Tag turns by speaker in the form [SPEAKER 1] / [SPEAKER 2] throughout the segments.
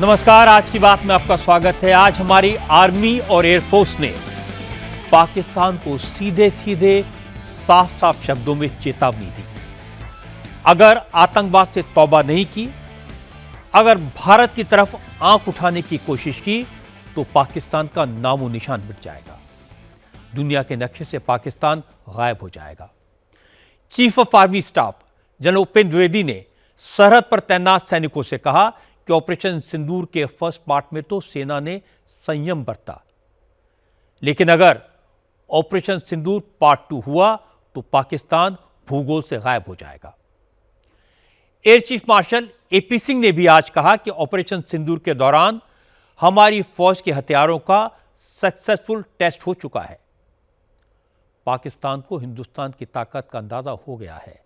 [SPEAKER 1] नमस्कार, आज की बात में आपका स्वागत है। आज हमारी आर्मी और एयरफोर्स ने पाकिस्तान को सीधे सीधे साफ साफ शब्दों में चेतावनी दी। अगर आतंकवाद से तौबा नहीं की, अगर भारत की तरफ आंख उठाने की कोशिश की तो पाकिस्तान का नामो निशान मिट जाएगा। दुनिया के नक्शे से पाकिस्तान गायब हो जाएगा। Chief of army staff general Upendra Dwivedi ने सरहद पर तैनात सैनिकों से कहा कि ऑपरेशन सिंदूर के फर्स्ट पार्ट में तो सेना ने संयम बरता, लेकिन अगर ऑपरेशन सिंदूर पार्ट 2 हुआ तो पाकिस्तान भूगोल से गायब हो जाएगा। Air chief marshal AP Singh ने भी आज कहा कि ऑपरेशन सिंदूर के दौरान हमारी फौज के हथियारों का सक्सेसफुल टेस्ट हो चुका है। पाकिस्तान को हिंदुस्तान की ताकत का अंदाजा हो गया है।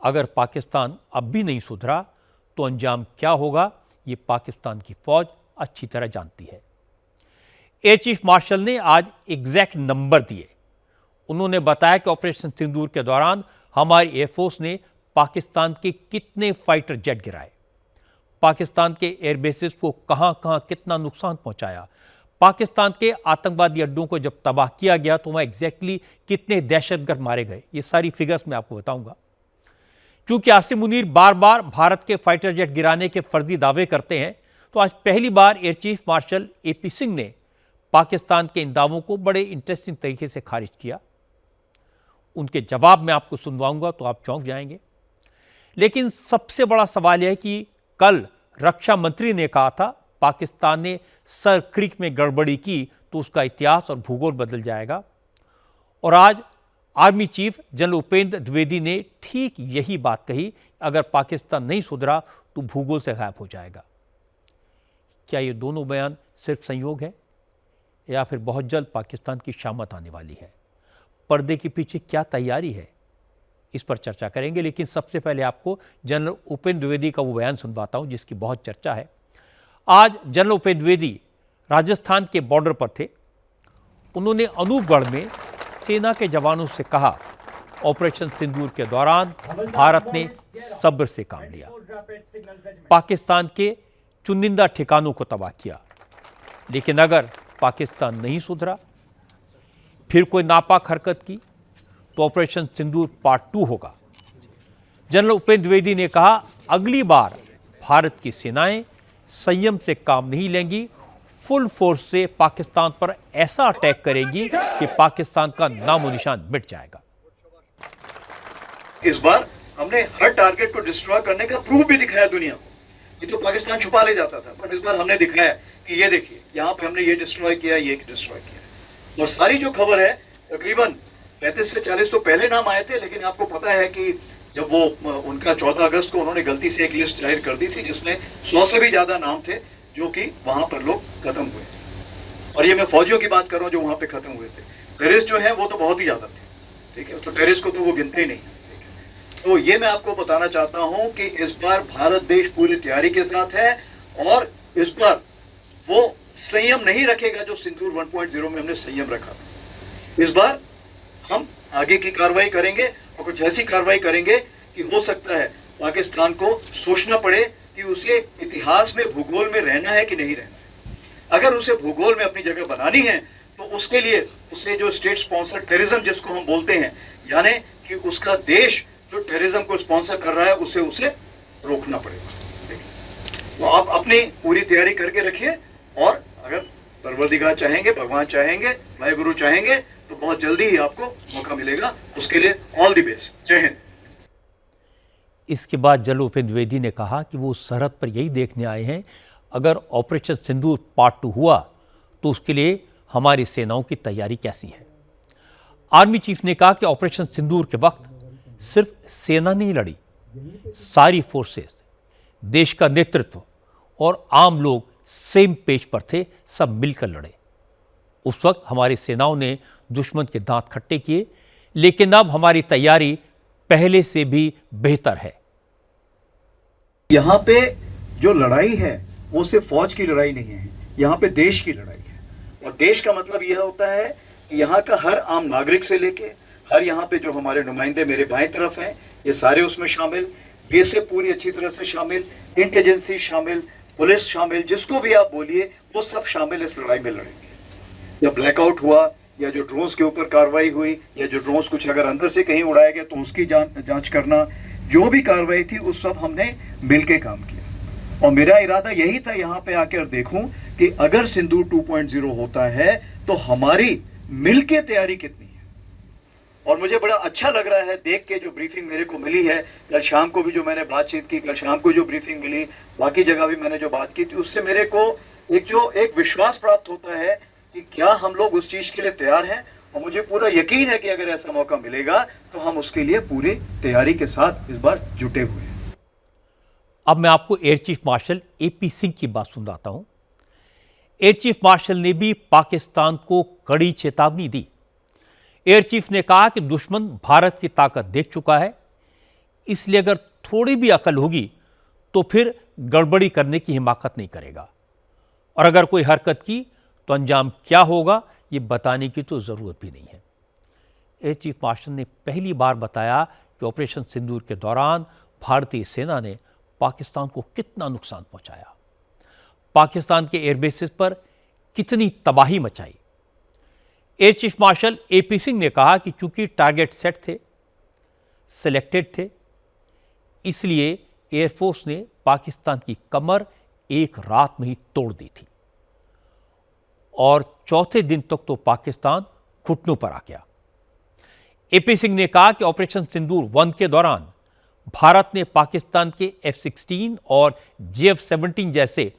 [SPEAKER 1] अगर पाकिस्तान अब भी नहीं सुधरा तो अंजाम क्या होगा, ये पाकिस्तान की फौज अच्छी तरह जानती है। एयर चीफ मार्शल ने आज एग्जैक्ट नंबर दिए। उन्होंने बताया कि ऑपरेशन सिंदूर के दौरान हमारी एयरफोर्स ने पाकिस्तान के कितने फाइटर जेट गिराए, पाकिस्तान के एयरबेसेस को कहां कहां कितना नुकसान पहुंचाया, पाकिस्तान के आतंकवादी अड्डों को जब तबाह किया गया तो वहां एग्जैक्टली कितने दहशतगर्द मारे गए। ये सारी फिगर्स मैं आपको बताऊंगा। क्योंकि आसिम मुनीर बार बार भारत के फाइटर जेट गिराने के फर्जी दावे करते हैं, तो आज पहली बार air chief marshal AP Singh ने पाकिस्तान के इन दावों को बड़े इंटरेस्टिंग तरीके से खारिज किया। उनके जवाब में आपको सुनवाऊंगा तो आप चौंक जाएंगे। लेकिन सबसे बड़ा सवाल यह है कि कल रक्षा मंत्री ने कहा था पाकिस्तान ने सर क्रीक में गड़बड़ी की तो उसका इतिहास और भूगोल बदल जाएगा, और आज army chief general Upendra Dwivedi ने ठीक यही बात कही। अगर पाकिस्तान नहीं सुधरा तो भूगोल से गायब हो जाएगा। क्या ये दोनों बयान सिर्फ संयोग है या फिर बहुत जल्द पाकिस्तान की शामत आने वाली है? पर्दे के पीछे क्या तैयारी है, इस पर चर्चा करेंगे। लेकिन सबसे पहले आपको जनरल उपेंद्र द्विवेदी का वो बयान सुनवाता हूं जिसकी बहुत चर्चा है। आज जनरल उपेंद्र द्विवेदी राजस्थान के बॉर्डर पर थे। उन्होंने अनूपगढ़ में सेना के जवानों से कहा, ऑपरेशन सिंदूर के दौरान भारत ने सब्र से काम लिया, पाकिस्तान के चुनिंदा ठिकानों को तबाह किया, लेकिन अगर पाकिस्तान नहीं सुधरा, फिर कोई नापाक हरकत की तो ऑपरेशन सिंदूर पार्ट 2 होगा। जनरल उपेंद्र द्विवेदी ने कहा, अगली बार भारत की सेनाएं संयम से काम नहीं लेंगी, फुल फोर्स से पाकिस्तान पर ऐसा अटैक करेगी कि पाकिस्तान का नामो निशान मिट जाएगा।
[SPEAKER 2] इस बार हमने हर टारगेट को डिस्ट्रॉय करने का प्रूफ भी दिखाया दुनिया को। ये तो पाकिस्तान छुपा ले जाता था, पर इस बार हमने दिखाया कि ये देखिए, यहाँ पे हमने ये डिस्ट्रॉय किया, ये डिस्ट्रॉय किया। और सारी जो खबर है, तकरीबन 35 से 40 तो पहले नाम आए थे, लेकिन आपको पता है कि जब वो उनका 14 अगस्त को उन्होंने गलती से एक लिस्ट जाहिर कर दी थी जिसमें 100 से भी ज्यादा नाम थे जो कि वहां पर लोग खत्म हुए। और ये मैं फौजियों की बात कर रहा हूं जो वहां पे खत्म हुए थे। टेररिस्ट जो है वो तो बहुत ही ज्यादा थे, ठीक है, तो टेररिस्ट को तो वो गिनते ही नहीं। तो ये मैं आपको बताना चाहता हूं कि इस बार भारत देश पूरी तैयारी के साथ है और इस बार वो संयम नहीं रखेगा जो सिंदूर 1.0 में हमने संयम रखा। इस बार हम आगे की कार्रवाई करेंगे और कुछ ऐसी कार्रवाई करेंगे कि हो सकता है पाकिस्तान को सोचना पड़े कि उसे इतिहास में भूगोल में रहना है कि नहीं रहना है। अगर उसे भूगोल में अपनी जगह बनानी है तो उसके लिए उसे जो स्टेट स्पॉन्सर टेररिज्म जिसको हम बोलते हैं, यानी कि उसका देश जो टेररिज्म को स्पॉन्सर कर रहा है उसे रोकना पड़ेगा। तो आप अपनी पूरी तैयारी करके रखिए और अगर परवरदिगार चाहेंगे, भगवान चाहेंगे, वाहेगुरु चाहेंगे तो बहुत जल्दी ही आपको मौका मिलेगा। उसके लिए ऑल द बेस्ट। जय हिंद।
[SPEAKER 1] इसके बाद जनरल उपेंद्र द्विवेदी ने कहा कि वो सरहद पर यही देखने आए हैं, अगर ऑपरेशन सिंदूर पार्ट 2 हुआ तो उसके लिए हमारी सेनाओं की तैयारी कैसी है। आर्मी चीफ ने कहा कि ऑपरेशन सिंदूर के वक्त सिर्फ सेना नहीं लड़ी, सारी फोर्सेस, देश का नेतृत्व और आम लोग सेम पेज पर थे, सब मिलकर लड़े। उस वक्त हमारी सेनाओं ने दुश्मन के दांत खट्टे किए, लेकिन अब हमारी तैयारी पहले से भी बेहतर है।
[SPEAKER 2] यहाँ पे जो लड़ाई है वो सिर्फ फौज की लड़ाई नहीं है, यहाँ पे देश की लड़ाई है। और देश का मतलब यह होता है कि यहाँ का हर आम नागरिक से लेके हर यहाँ पे जो हमारे नुमाइंदे मेरे बाएं तरफ हैं, ये सारे उसमें शामिल, बेसे पूरी अच्छी तरह से शामिल, इंटेलिजेंसी शामिल, पुलिस शामिल, जिसको भी आप बोलिए, वो सब शामिल इस लड़ाई में लड़ेंगे। या ब्लैकआउट हुआ, या जो ड्रोन्स के ऊपर कार्रवाई हुई, या जो ड्रोन्स कुछ अगर अंदर से कहीं उड़ाया गया तो उसकी जांच करना, जो भी कार्रवाई थी उस सब हमने मिलके काम किया। और मेरा इरादा यही था यहाँ पे आकर देखूं कि अगर सिंदूर 2.0 होता है तो हमारी मिलके तैयारी कितनी है। और मुझे बड़ा अच्छा लग रहा है देख के, जो ब्रीफिंग मेरे को मिली है, कल शाम को भी जो मैंने बातचीत की, कल शाम को जो ब्रीफिंग मिली, बाकी जगह भी मैंने जो बात की थी, उससे मेरे को एक विश्वास प्राप्त होता है कि क्या हम लोग उस चीज के लिए तैयार हैं। और मुझे पूरा यकीन है कि अगर ऐसा मौका मिलेगा तो हम उसके लिए पूरी तैयारी के साथ इस बार जुटे हुए हैं।
[SPEAKER 1] अब मैं आपको air chief marshal AP Singh की बात सुनाता हूं। एयर चीफ मार्शल ने भी पाकिस्तान को कड़ी चेतावनी दी। एयर चीफ ने कहा कि दुश्मन भारत की ताकत देख चुका है, इसलिए अगर थोड़ी भी अकल होगी तो फिर गड़बड़ी करने की हिमाकत नहीं करेगा, और अगर कोई हरकत की तो अंजाम क्या होगा ये बताने की तो जरूरत भी नहीं है। एयर चीफ मार्शल ने पहली बार बताया कि ऑपरेशन सिंदूर के दौरान भारतीय सेना ने पाकिस्तान को कितना नुकसान पहुंचाया, पाकिस्तान के एयरबेसेस पर कितनी तबाही मचाई। Air chief marshal AP Singh ने कहा कि चूंकि टारगेट सेट थे, सिलेक्टेड थे, इसलिए एयरफोर्स ने पाकिस्तान की कमर एक रात में ही तोड़ दी थी और चौथे दिन तक तो पाकिस्तान घुटनों पर आ गया। एपी सिंह ने कहा कि ऑपरेशन सिंदूर 1 के दौरान भारत ने पाकिस्तान के F-16 और JF-17 जैसे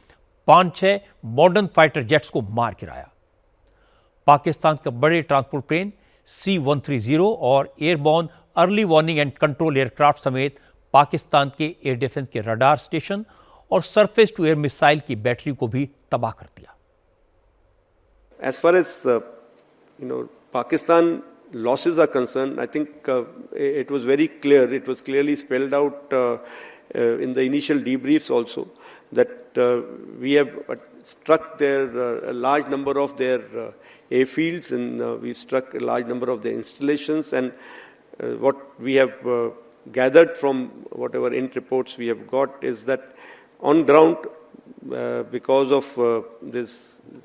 [SPEAKER 1] 5-6 मॉडर्न फाइटर जेट्स को मार गिराया। पाकिस्तान के बड़े ट्रांसपोर्ट प्लेन C-130 और airborne early warning and control aircraft समेत पाकिस्तान के एयर डिफेंस के रडार स्टेशन और सरफेस टू एयर मिसाइल की बैटरी को भी तबाह कर दिया।
[SPEAKER 3] As far as Pakistan losses are concerned, I think it was very clear. It was clearly spelled out in the initial debriefs also that we have struck a large number of their airfields, and we struck a large number of their installations. And what we have gathered from whatever int reports we have got is that on ground, because of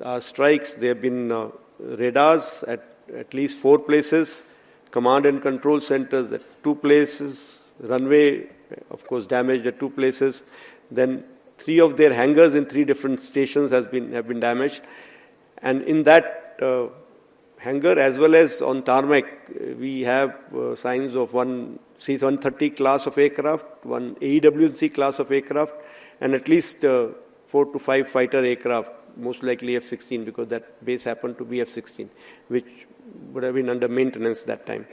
[SPEAKER 3] our strikes, there have been radars at least 4 places, command and control centers at 2 places, runway, of course, damaged at 2 places. Then 3 of their hangars in 3 different stations have been damaged. And in that hangar, as well as on tarmac, we have signs of one C-130 class of aircraft, one AEW&C class of aircraft, and at least 4 to 5 fighter aircraft, most likely F-16, because that base happened to be F-16, which would have been under maintenance that time.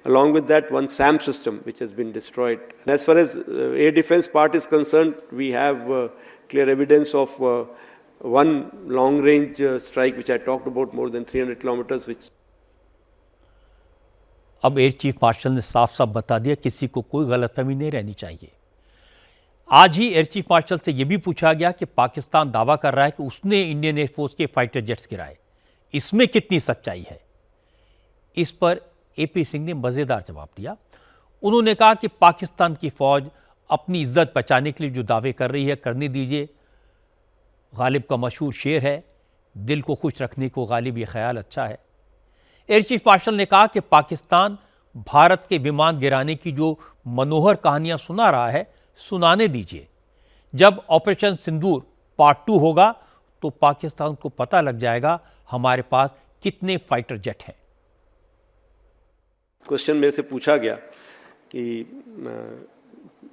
[SPEAKER 3] Along with that, one SAM system, which has been destroyed. And as far as air defense part is concerned, we have clear evidence of one long-range strike, which I talked about, more than 300 kilometers, which...
[SPEAKER 1] अब air chief martial ने साफ साफ बता दिया, किसी को कोई गलतफहमी नहीं रहनी चाहिए। आज ही एयर चीफ मार्शल से यह भी पूछा गया कि पाकिस्तान दावा कर रहा है कि उसने इंडियन एयरफोर्स के फाइटर जेट्स गिराए, इसमें कितनी सच्चाई है। इस पर एपी सिंह ने मजेदार जवाब दिया। उन्होंने कहा कि पाकिस्तान की फौज अपनी इज्जत बचाने के लिए जो दावे कर रही है, करने दीजिए। गालिब का मशहूर शेर है, दिल को खुश रखने को गालिब ये ख्याल अच्छा है। एयर चीफ मार्शल ने कहा कि पाकिस्तान भारत के विमान गिराने की जो मनोहर कहानियां सुना रहा है, सुनाने दीजिए। जब ऑपरेशन सिंदूर पार्ट 2 होगा तो पाकिस्तान को पता लग जाएगा हमारे पास कितने फाइटर जेट हैं।
[SPEAKER 3] क्वेश्चन मेरे से पूछा गया कि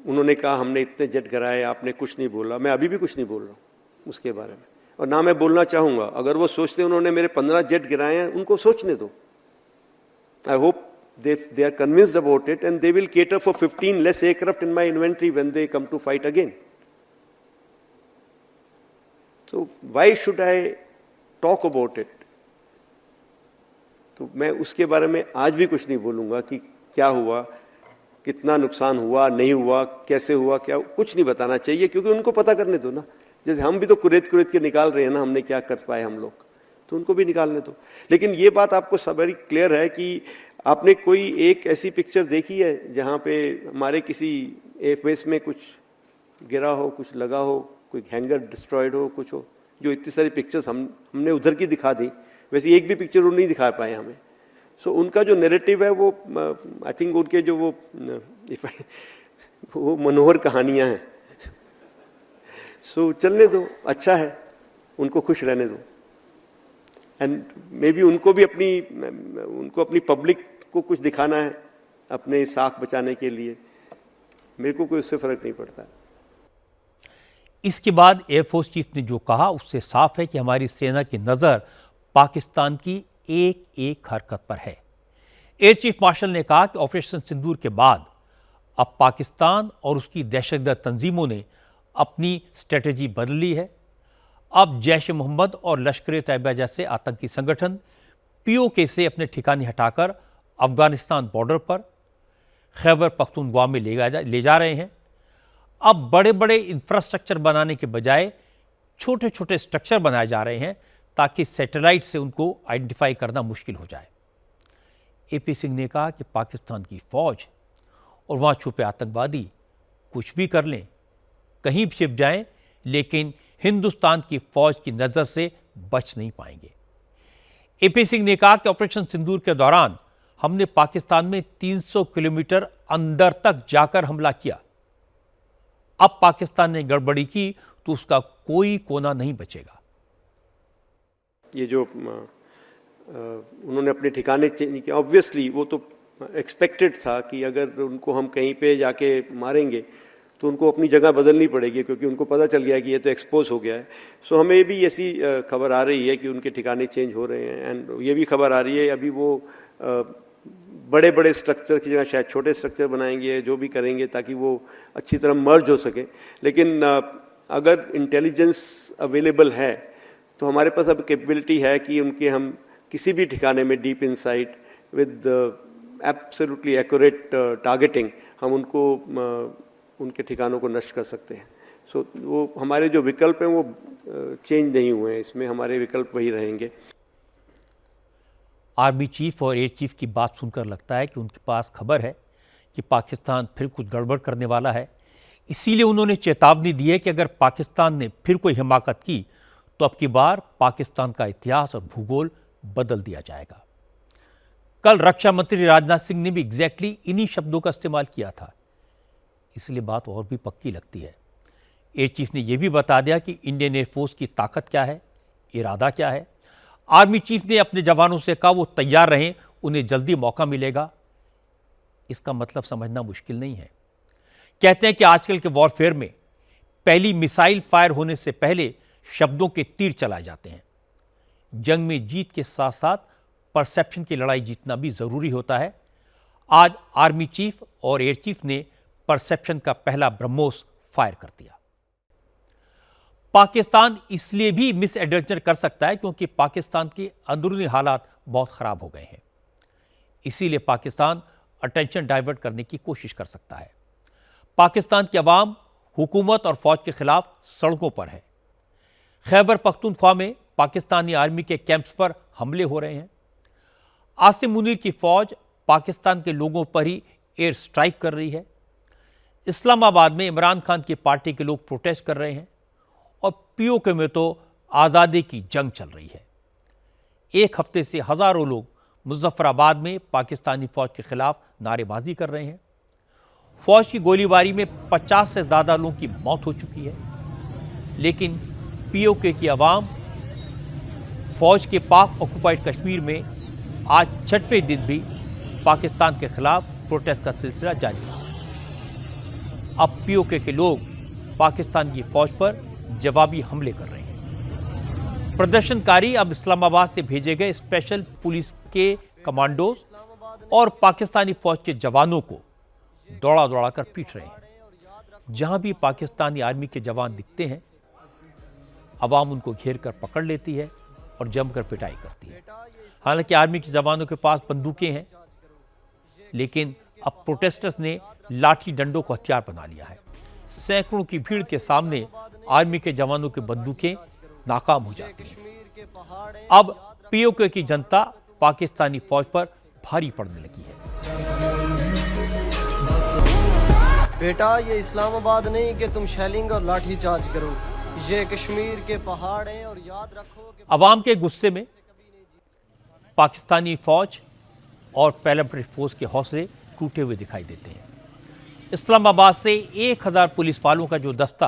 [SPEAKER 3] उन्होंने कहा हमने इतने जेट गिराए, आपने कुछ नहीं बोला। मैं अभी भी कुछ नहीं बोल रहा हूं उसके बारे में, और ना मैं बोलना चाहूंगा। अगर वो सोचते उन्होंने मेरे 15 जेट गिराए हैं, उनको सोचने दो। I hope they are convinced about it, and they will cater for 15 less aircraft in my inventory when they come to fight again. So why should I talk about it? तो मैं उसके बारे में आज भी कुछ नहीं बोलूंगा कि क्या हुआ, कितना नुकसान हुआ, नहीं हुआ, कैसे हुआ, क्या, कुछ नहीं बताना चाहिए, क्योंकि उनको पता करने दो ना। जैसे हम भी तो कुरेद के निकाल रहे हैं ना, हमने क्या कर पाए हम लोग, तो उनको भी निकालने दो। लेकिन ये बात आपको सब बड़ी क्लियर है कि आपने कोई एक ऐसी पिक्चर देखी है जहां पे हमारे किसी एयरबेस में कुछ गिरा हो, कुछ लगा हो, कोई हैंगर डिस्ट्रॉयड हो, कुछ हो, जो इतनी सारी पिक्चर्स हमने उधर की दिखा दी, वैसे एक भी पिक्चर वो नहीं दिखा पाए हमें। सो उनका जो नैरेटिव है वो आई थिंक उनके जो वो मनोहर कहानियां हैं। सो चलने दो, अच्छा है, उनको खुश रहने दो। एंड मे बी उनको अपनी पब्लिक को कुछ दिखाना है अपने साख बचाने के लिए, मेरे को कोई उससे फर्क नहीं पड़ता।
[SPEAKER 1] इसके बाद एयरफोर्स चीफ ने जो कहा उससे साफ है कि हमारी सेना की नज़र पाकिस्तान की एक एक हरकत पर है। एयर चीफ मार्शल ने कहा कि ऑपरेशन सिंदूर के बाद अब पाकिस्तान और उसकी दहशतगर्द तंजीमों ने अपनी स्ट्रेटजी बदल ली है। अब जैश ए मोहम्मद और लश्कर ए तैयबा जैसे आतंकी संगठन पीओके से अपने ठिकाने हटाकर अफगानिस्तान बॉर्डर पर खैबर पख्तूनख्वा में ले जा रहे हैं। अब बड़े बड़े इंफ्रास्ट्रक्चर बनाने के बजाय छोटे छोटे स्ट्रक्चर बनाए जा रहे हैं ताकि सैटेलाइट से उनको आइडेंटिफाई करना मुश्किल हो जाए। एपी सिंह ने कहा कि पाकिस्तान की फौज और वहाँ छुपे आतंकवादी कुछ भी कर लें, कहीं छिप जाएं, लेकिन हिंदुस्तान की फौज की नज़र से बच नहीं पाएंगे। एपी सिंह ने कहा कि ऑपरेशन सिंदूर के दौरान हमने पाकिस्तान में 300 किलोमीटर अंदर तक जाकर हमला किया। अब पाकिस्तान ने गड़बड़ी की तो उसका कोई कोना नहीं बचेगा।
[SPEAKER 3] ये जो उन्होंने अपने ठिकाने चेंज किया, ऑब्वियसली वो तो एक्सपेक्टेड था कि अगर उनको हम कहीं पे जाके मारेंगे तो उनको अपनी जगह बदलनी पड़ेगी, क्योंकि उनको पता चल गया है कि ये तो एक्सपोज हो गया है। सो हमें भी ऐसी खबर आ रही है कि उनके ठिकाने चेंज हो रहे हैं। एंड ये भी खबर आ रही है अभी वो बड़े बड़े स्ट्रक्चर की जगह शायद छोटे स्ट्रक्चर बनाएंगे, जो भी करेंगे ताकि वो अच्छी तरह मर्ज हो सके। लेकिन अगर इंटेलिजेंस अवेलेबल है तो हमारे पास अब कैपेबिलिटी है कि उनके हम किसी भी ठिकाने में deep inside with absolutely accurate targeting हम उनको उनके ठिकानों को नष्ट कर सकते हैं। सो वो हमारे जो विकल्प हैं वो चेंज नहीं हुए हैं, इसमें हमारे विकल्प वही रहेंगे।
[SPEAKER 1] आर्मी चीफ और एयर चीफ की बात सुनकर लगता है कि उनके पास खबर है कि पाकिस्तान फिर कुछ गड़बड़ करने वाला है। इसीलिए उन्होंने चेतावनी दी है कि अगर पाकिस्तान ने फिर कोई हिमाकत की तो अब की बार पाकिस्तान का इतिहास और भूगोल बदल दिया जाएगा। कल रक्षा मंत्री राजनाथ सिंह ने भी एग्जैक्टली इन्हीं शब्दों का इस्तेमाल किया था, इसलिए बात और भी पक्की लगती है। एयर चीफ ने यह भी बता दिया कि इंडियन एयरफोर्स की ताकत क्या है, इरादा क्या है। आर्मी चीफ ने अपने जवानों से कहा वो तैयार रहें, उन्हें जल्दी मौका मिलेगा। इसका मतलब समझना मुश्किल नहीं है। कहते हैं कि आजकल के वॉरफेयर में पहली मिसाइल फायर होने से पहले शब्दों के तीर चलाए जाते हैं। जंग में जीत के साथ साथ परसेप्शन की लड़ाई जीतना भी जरूरी होता है। आज आर्मी चीफ और एयर चीफ ने परसेप्शन का पहला ब्रह्मोस फायर कर दिया। पाकिस्तान इसलिए भी मिस एडवेंचर कर सकता है क्योंकि पाकिस्तान के अंदरूनी हालात बहुत खराब हो गए हैं। इसीलिए पाकिस्तान अटेंशन डाइवर्ट करने की कोशिश कर सकता है। पाकिस्तान की आवाम हुकूमत और फौज के खिलाफ सड़कों पर है। खैबर पख्तूनख्वा में पाकिस्तानी आर्मी के कैंप्स पर हमले हो रहे हैं। आसिम मुनीर की फौज पाकिस्तान के लोगों पर ही एयर स्ट्राइक कर रही है। इस्लामाबाद में इमरान खान की पार्टी के लोग प्रोटेस्ट कर रहे हैं और पीओके में तो आज़ादी की जंग चल रही है। एक हफ्ते से हजारों लोग मुजफ्फराबाद में पाकिस्तानी फौज के खिलाफ नारेबाजी कर रहे हैं। फौज की गोलीबारी में 50 से ज़्यादा लोगों की मौत हो चुकी है, लेकिन पीओके की आवाम फौज के पाक ऑक्युपाइड कश्मीर में आज 6वें दिन भी पाकिस्तान के खिलाफ प्रोटेस्ट का सिलसिला जारी रहा। अब पीओके के लोग पाकिस्तान की फौज पर जवाबी हमले कर रहे हैं। प्रदर्शनकारी अब इस्लामाबाद से भेजे गए स्पेशल पुलिस के कमांडोज और पाकिस्तानी फौज के जवानों को दौड़ा दौड़ा कर पीट रहे हैं। जहां भी पाकिस्तानी आर्मी के जवान दिखते हैं, अवाम उनको घेर कर पकड़ लेती है और जमकर पिटाई करती है। हालांकि आर्मी के जवानों के पास बंदूकें हैं, लेकिन अब प्रोटेस्टर्स ने लाठी डंडों को हथियार बना लिया है। सैकड़ों की भीड़ के सामने आर्मी के जवानों की बंदूकें नाकाम हो जाती हैं। अब पीओके की जनता पाकिस्तानी फौज पर भारी पड़ने लगी है।
[SPEAKER 4] बेटा, ये इस्लामाबाद नहीं कि तुम शेलिंग और लाठी चार्ज करो। ये कश्मीर के पहाड़ हैं और याद रखो कि
[SPEAKER 1] अवाम के गुस्से में पाकिस्तानी फौज और पैरामिलिट्री फोर्स के हौसले टूटे हुए दिखाई देते हैं। इस्लामाबाद से 1000 पुलिस वालों का जो दस्ता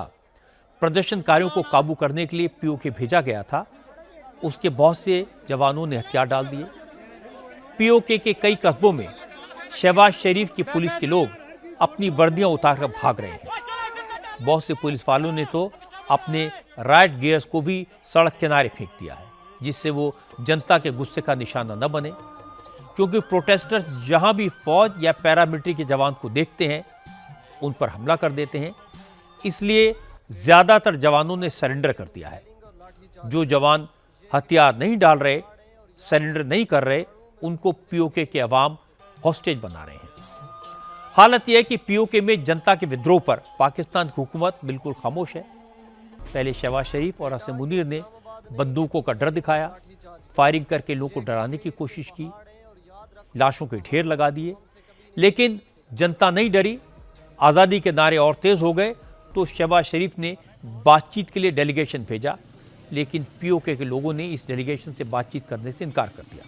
[SPEAKER 1] प्रदर्शनकारियों को काबू करने के लिए पीओके भेजा गया था, उसके बहुत से जवानों ने हथियार डाल दिए। पीओके के कई कस्बों में शहबाज शरीफ की पुलिस के लोग अपनी वर्दियां उतारकर भाग रहे हैं। बहुत से पुलिस वालों ने तो अपने राइट गियर्स को भी सड़क किनारे फेंक दिया है, जिससे वो जनता के गुस्से का निशाना न बने, क्योंकि प्रोटेस्टर्स जहां भी फौज या पैरामिलिट्री के जवान को देखते हैं उन पर हमला कर देते हैं। इसलिए ज्यादातर जवानों ने सरेंडर कर दिया है। जो जवान हथियार नहीं डाल रहे, सरेंडर नहीं कर रहे, उनको पीओके के अवाम हॉस्टेज बना रहे हैं। हालत यह है कि पीओके में जनता के विद्रोह पर पाकिस्तान की हुकूमत बिल्कुल खामोश है। पहले शहबाज शरीफ और हसन मुनीर ने बंदूकों का डर दिखाया, फायरिंग करके लोगों को डराने की कोशिश की, लाशों के ढेर लगा दिए, लेकिन जनता नहीं डरी। आज़ादी के नारे और तेज हो गए तो शहबाज शरीफ ने बातचीत के लिए डेलीगेशन भेजा, लेकिन पीओके के लोगों ने इस डेलीगेशन से बातचीत करने से इनकार कर दिया।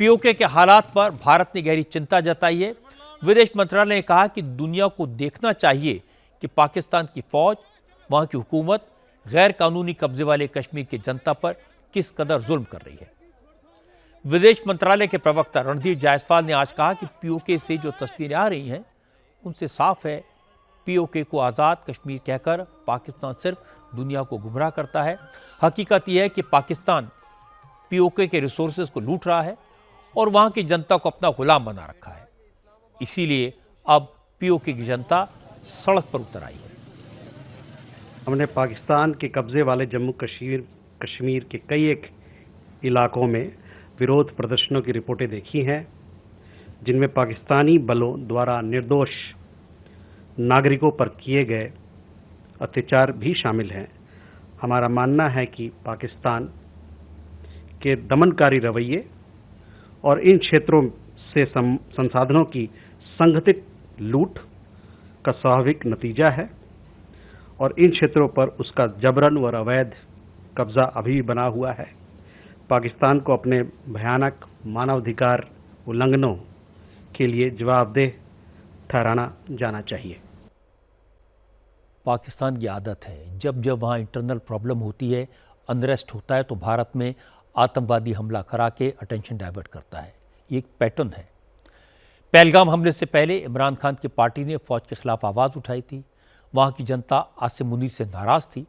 [SPEAKER 1] पीओके के हालात पर भारत ने गहरी चिंता जताई है। विदेश मंत्रालय ने कहा कि दुनिया को देखना चाहिए कि पाकिस्तान की फौज, वहां की हुकूमत गैर कानूनी कब्जे वाले कश्मीर की जनता पर किस कदर जुल्म कर रही है। विदेश मंत्रालय के प्रवक्ता रणधीर जायसवाल ने आज कहा कि पीओके से जो तस्वीरें आ रही हैं उनसे साफ है पीओके को आज़ाद कश्मीर कहकर पाकिस्तान सिर्फ दुनिया को गुमराह करता है। हकीकत यह है कि पाकिस्तान पीओके के रिसोर्सेज को लूट रहा है और वहां की जनता को अपना गुलाम बना रखा है। इसीलिए अब पीओके की जनता सड़क पर उतर आई है।
[SPEAKER 5] हमने पाकिस्तान के कब्जे वाले जम्मू कश्मीर के कई एक इलाकों में विरोध प्रदर्शनों की रिपोर्टें देखी हैं, जिनमें पाकिस्तानी बलों द्वारा निर्दोष नागरिकों पर किए गए अत्याचार भी शामिल हैं। हमारा मानना है कि पाकिस्तान के दमनकारी रवैये और इन क्षेत्रों से संसाधनों की संगठित लूट का स्वाभाविक नतीजा है और इन क्षेत्रों पर उसका जबरन और अवैध कब्जा अभी भी बना हुआ है। पाकिस्तान को अपने भयानक मानवाधिकार उल्लंघनों के लिए जवाबदेह ठहराना जाना चाहिए।
[SPEAKER 1] पाकिस्तान की आदत है, जब जब वहाँ इंटरनल प्रॉब्लम होती है, अनरेस्ट होता है, तो भारत में आतंकवादी हमला करा के अटेंशन डाइवर्ट करता है। ये एक पैटर्न है। पहलगाम हमले से पहले इमरान खान की पार्टी ने फौज के खिलाफ आवाज़ उठाई थी। वहाँ की जनता आसिम मुनीर से नाराज़ थी।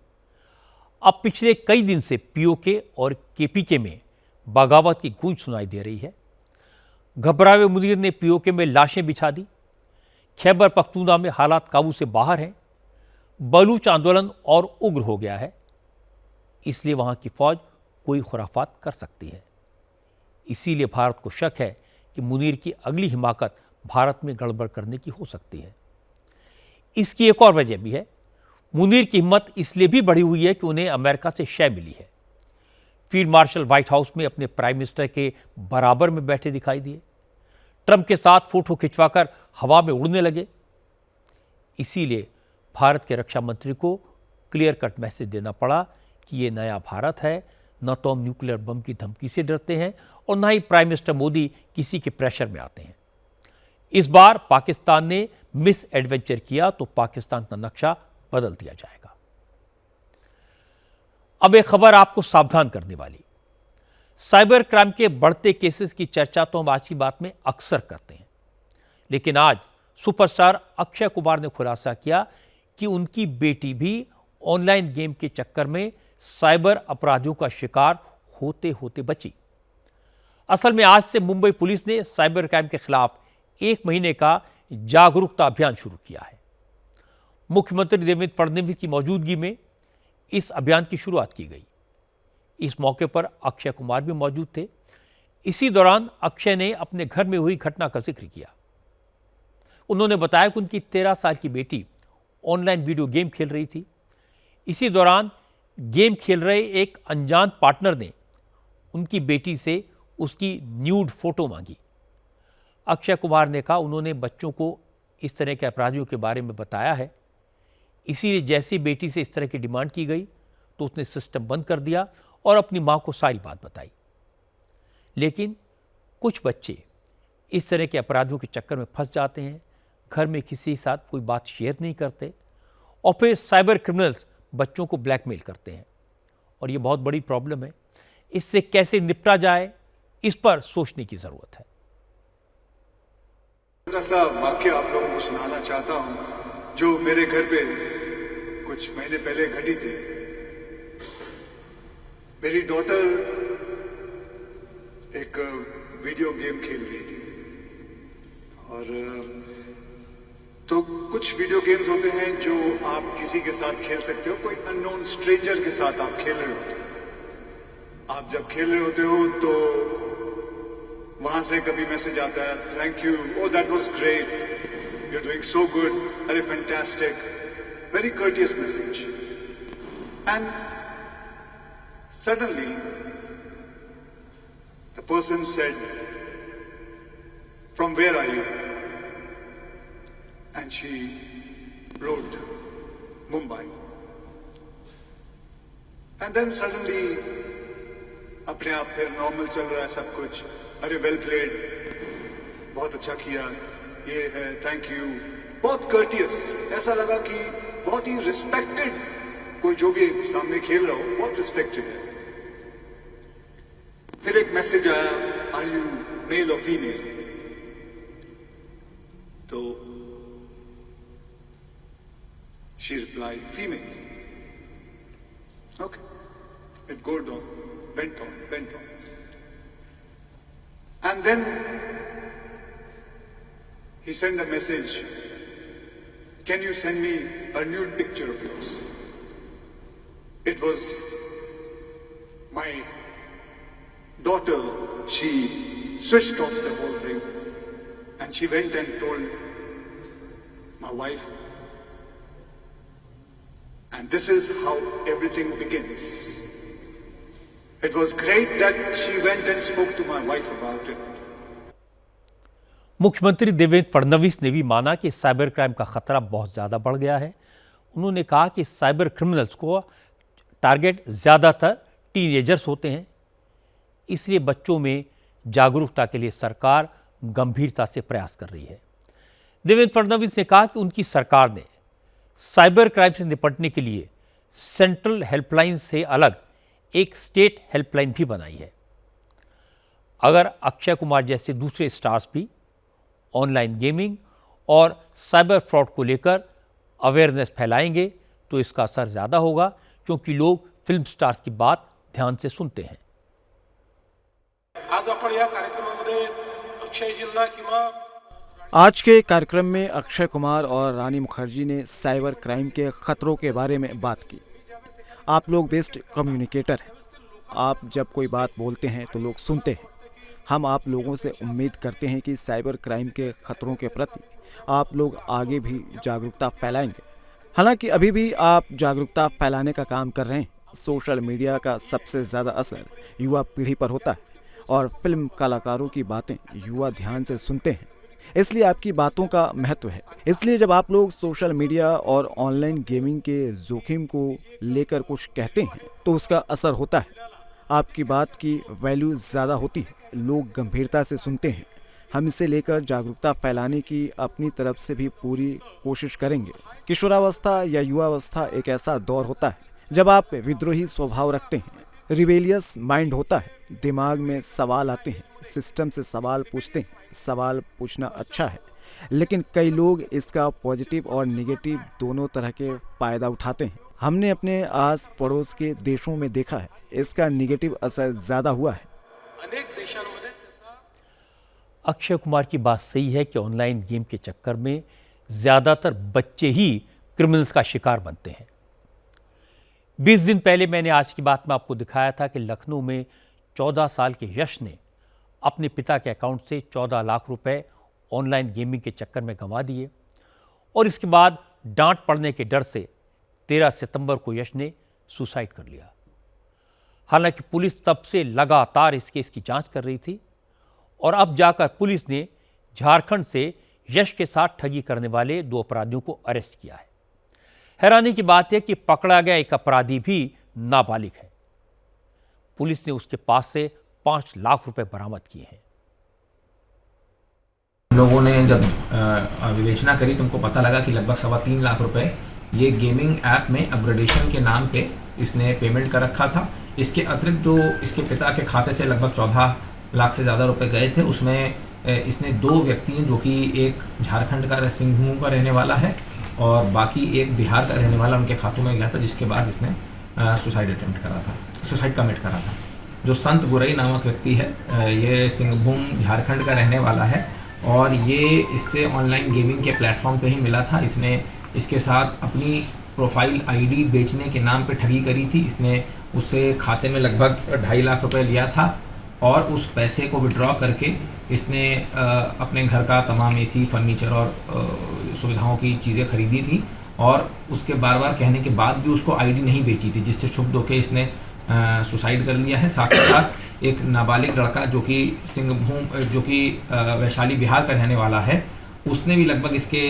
[SPEAKER 1] अब पिछले कई दिन से पीओके और केपीके में बगावत की गूंज सुनाई दे रही है। घबराए हुए मुनीर ने पीओके में लाशें बिछा दी। खैबर पख्तूनख्वा में हालात काबू से बाहर हैं। बलूच आंदोलन और उग्र हो गया है, इसलिए वहां की फौज कोई खुराफात कर सकती है। इसीलिए भारत को शक है कि मुनीर की अगली हिमाकत भारत में गड़बड़ करने की हो सकती है। इसकी एक और वजह भी है। मुनीर की हिम्मत इसलिए भी बढ़ी हुई है कि उन्हें अमेरिका से शय मिली है। फील्ड मार्शल व्हाइट हाउस में अपने प्राइम मिनिस्टर के बराबर में बैठे दिखाई दिए। ट्रंप के साथ फोटो खिंचवाकर हवा में उड़ने लगे। इसीलिए भारत के रक्षा मंत्री को क्लियर कट मैसेज देना पड़ा कि ये नया भारत है, न तो हम न्यूक्लियर बम की धमकी से डरते हैं और न ही प्राइम मिनिस्टर मोदी किसी के प्रेशर में आते हैं। इस बार पाकिस्तान ने मिस एडवेंचर किया तो पाकिस्तान का नक्शा बदल दिया जाएगा। अब एक खबर आपको सावधान करने वाली। साइबर क्राइम के बढ़ते केसेस की चर्चा तो हम आज की बात में अक्सर करते हैं, लेकिन आज सुपरस्टार अक्षय कुमार ने खुलासा किया कि उनकी बेटी भी ऑनलाइन गेम के चक्कर में साइबर अपराधियों का शिकार होते होते बची। असल में आज से मुंबई पुलिस ने साइबर क्राइम के खिलाफ 1 महीने का जागरूकता अभियान शुरू किया है। मुख्यमंत्री देवेंद्र फडणवीस की मौजूदगी में इस अभियान की शुरुआत की गई। इस मौके पर अक्षय कुमार भी मौजूद थे। इसी दौरान अक्षय ने अपने घर में हुई घटना का जिक्र किया। उन्होंने बताया कि उनकी 13 साल की बेटी ऑनलाइन वीडियो गेम खेल रही थी। इसी दौरान गेम खेल रहे एक अनजान पार्टनर ने उनकी बेटी से उसकी न्यूड फोटो मांगी। अक्षय कुमार ने कहा उन्होंने बच्चों को इस तरह के अपराधियों के बारे में बताया है। इसीलिए जैसे बेटी से इस तरह की डिमांड की गई तो उसने सिस्टम बंद कर दिया और अपनी मां को सारी बात बताई। लेकिन कुछ बच्चे इस तरह के अपराधियों के चक्कर में फंस जाते हैं, घर में किसी के साथ कोई बात शेयर नहीं करते और फिर साइबर क्रिमिनल्स बच्चों को ब्लैकमेल करते हैं और ये बहुत बड़ी प्रॉब्लम है। इससे कैसे निपटा जाए, इस पर सोचने की जरूरत है।
[SPEAKER 6] छोटा सा वाक्य आप लोगों को सुनाना चाहता हूं जो मेरे घर पे कुछ महीने पहले घटी थी। मेरी डॉटर एक वीडियो गेम खेल रही थी और तो कुछ वीडियो गेम्स होते हैं जो आप किसी के साथ खेल सकते हो, कोई अननोन स्ट्रेंजर के साथ आप खेल रहे होते हो। आप जब खेल रहे होते हो तो वहां से कभी मैसेज आता है, thank you, oh that was great, you are doing so good, very fantastic, very courteous message. And suddenly the person said, from where are you? And she wrote Mumbai. And then suddenly अपने आप फिर normal चल रहा है सब कुछ, अरे well played, बहुत अच्छा किया, ये है, थैंक यू, बहुत कर्टियस। ऐसा लगा कि बहुत ही रिस्पेक्टेड, कोई जो भी सामने खेल रहा हो बहुत रिस्पेक्टेड है। फिर एक मैसेज आया, आर यू मेल और फीमेल? तो she replied, female. Okay. It went on. And then he sent a message, can you send me a nude picture of yours? It was my daughter. She switched off the whole thing and she went and told my wife. And this is how everything begins. It was great that she went and spoke to my wife about it.
[SPEAKER 1] मुख्यमंत्री देवेंद्र फडणवीस ने भी माना कि cyber crime का खतरा बहुत ज़्यादा बढ़ गया है। उन्होंने कहा कि साइबर क्रिमिनल्स को टारगेट ज़्यादातर टीनेजर्स होते हैं, इसलिए बच्चों में जागरूकता के लिए सरकार गंभीरता से प्रयास कर रही है। देवेंद्र फडणवीस ने कहा कि उनकी सरकार ने साइबर क्राइम से निपटने के लिए सेंट्रल हेल्पलाइन से अलग एक स्टेट हेल्पलाइन भी बनाई है। अगर अक्षय कुमार जैसे दूसरे स्टार्स भी ऑनलाइन गेमिंग और साइबर फ्रॉड को लेकर अवेयरनेस फैलाएंगे तो इसका असर ज़्यादा होगा, क्योंकि लोग फिल्म स्टार्स की बात ध्यान से सुनते हैं।
[SPEAKER 7] आज आपण या कार्यक्रमामध्ये अक्षय जिल्हा किंवा
[SPEAKER 8] आज के कार्यक्रम में अक्षय कुमार और रानी मुखर्जी ने साइबर क्राइम के खतरों के बारे में बात की। आप लोग बेस्ट कम्युनिकेटर हैं। आप जब कोई बात बोलते हैं तो लोग सुनते हैं। हम आप लोगों से उम्मीद करते हैं कि साइबर क्राइम के खतरों के प्रति आप लोग आगे भी जागरूकता फैलाएंगे। हालांकि अभी भी आप जागरूकता फैलाने का काम कर रहे हैं। सोशल मीडिया का सबसे ज़्यादा असर युवा पीढ़ी पर होता है और फिल्म कलाकारों की बातें युवा ध्यान से सुनते हैं, इसलिए आपकी बातों का महत्व है। इसलिए जब आप लोग सोशल मीडिया और ऑनलाइन गेमिंग के जोखिम को लेकर कुछ कहते हैं तो उसका असर होता है। आपकी बात की वैल्यू ज़्यादा होती है, लोग गंभीरता से सुनते हैं। हम इसे लेकर जागरूकता फैलाने की अपनी तरफ से भी पूरी कोशिश करेंगे। किशोरावस्था या युवावस्था एक ऐसा दौर होता है जब आप विद्रोही स्वभाव रखते हैं, रिबेलियस माइंड होता है, दिमाग में सवाल आते हैं, सिस्टम से सवाल पूछते हैं। सवाल पूछना अच्छा है, लेकिन कई लोग इसका पॉजिटिव और नेगेटिव दोनों तरह के फ़ायदा उठाते हैं। हमने अपने आस पड़ोस के देशों में देखा है, इसका नेगेटिव असर ज़्यादा हुआ है।
[SPEAKER 7] अनेक देशांमध्ये
[SPEAKER 1] अक्षय कुमार की बात सही है कि ऑनलाइन गेम के चक्कर में ज़्यादातर बच्चे ही क्रिमिनल्स का शिकार बनते हैं। 20 दिन पहले मैंने आज की बात में आपको दिखाया था कि लखनऊ में 14 साल के यश ने अपने पिता के अकाउंट से 14 लाख रुपए ऑनलाइन गेमिंग के चक्कर में गंवा दिए और इसके बाद डांट पड़ने के डर से 13 सितंबर को यश ने सुसाइड कर लिया। हालांकि पुलिस तब से लगातार इस केस की जांच कर रही थी और अब जाकर पुलिस ने झारखंड से यश के साथ ठगी करने वाले 2 अपराधियों को अरेस्ट किया है। हैरानी की बात है कि पकड़ा गया एक अपराधी भी नाबालिग है। पुलिस ने उसके पास से 5 लाख रुपए बरामद किए हैं।
[SPEAKER 9] लोगों ने जब विवेचना करी तो उनको पता लगा कि लगभग 3.25 लाख रुपए ये गेमिंग ऐप में अपग्रेडेशन के नाम पे इसने पेमेंट कर रखा था। इसके अतिरिक्त जो इसके पिता के खाते से लगभग 14 लाख से ज़्यादा रुपए गए थे, उसमें इसने 2 व्यक्ति जो कि एक झारखंड का सिंहभूम का रहने वाला है और बाकी एक बिहार का रहने वाला उनके खातों में गया था, जिसके बाद इसने सुसाइड कमिट करा था। जो संत गुरई नामक व्यक्ति है, ये सिंहभूम झारखंड का रहने वाला है और ये इससे ऑनलाइन गेमिंग के प्लेटफॉर्म पे ही मिला था। इसने इसके साथ अपनी प्रोफाइल आईडी बेचने के नाम पे ठगी करी थी। इसने उससे खाते में लगभग 2.5 लाख रुपए लिया था और उस पैसे को विड्रॉ करके इसने अपने घर का तमाम एसी, फर्नीचर और सुविधाओं की चीज़ें खरीदी थी और उसके बार बार कहने के बाद भी उसको आईडी नहीं बेची थी, जिससे क्षुब्ध होकर इसने सुसाइड कर लिया है। साथ ही साथ एक नाबालिग लड़का जो कि वैशाली बिहार का रहने वाला है, उसने भी लगभग इसके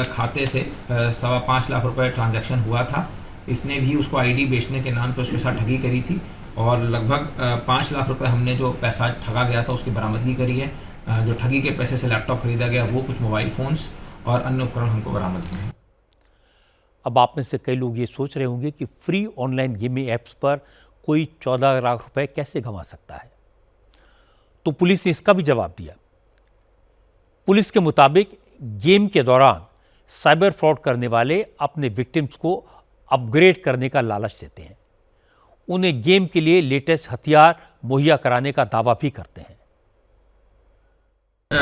[SPEAKER 9] खाते से 5.25 लाख रुपए ट्रांजैक्शन हुआ था। इसने भी उसको आईडी बेचने के नाम पर उसके साथ ठगी करी थी और लगभग 5 लाख रुपए हमने जो पैसा ठगा गया था उसकी बरामदगी करी है। जो ठगी के पैसे से लैपटॉप खरीदा गया वो, कुछ मोबाइल फोन्स और अन्य उपकरण हमको बरामद हुए हैं।
[SPEAKER 1] अब आप में से कई लोग ये सोच रहे होंगे कि फ्री ऑनलाइन गेमिंग ऐप्स पर कोई 14 लाख रुपए कैसे गंवा सकता है, तो पुलिस ने इसका भी जवाब दिया। पुलिस के मुताबिक गेम के दौरान साइबर फ्रॉड करने वाले अपने विक्टिम्स को अपग्रेड करने का लालच देते हैं। उन्हें गेम के लिए लेटेस्ट हथियार मुहैया कराने का दावा भी करते हैं।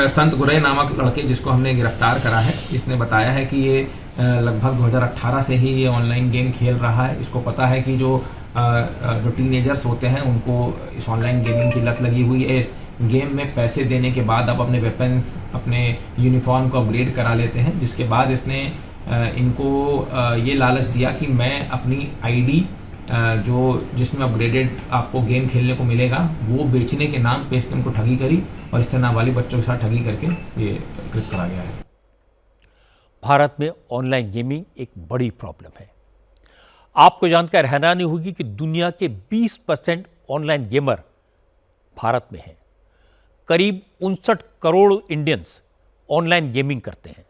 [SPEAKER 9] संत गुरई नामक लड़के जिसको हमने गिरफ्तार करा है, इसने बताया है कि ये लगभग 2018 से ही ये ऑनलाइन गेम खेल रहा है। इसको पता है कि जो टीनेजर्स होते हैं उनको इस ऑनलाइन गेमिंग की लत लगी हुई है। इस गेम में पैसे देने के बाद अब अपने वेपन्स, अपने यूनिफॉर्म को अपग्रेड करा लेते हैं, जिसके बाद इसने इनको ये लालच दिया कि मैं अपनी आईडी जिसमें अपग्रेडेड आपको गेम खेलने को मिलेगा वो बेचने के नाम पे इसने उनको ठगी करी और इस तरह नाबालिग बच्चों के साथ ठगी करके ये कृत करा गया है।
[SPEAKER 1] भारत में ऑनलाइन गेमिंग एक बड़ी प्रॉब्लम है। आपको जानकर हैरानी होगी कि दुनिया के 20% ऑनलाइन गेमर भारत में हैं। करीब 59 करोड़ इंडियंस ऑनलाइन गेमिंग करते हैं।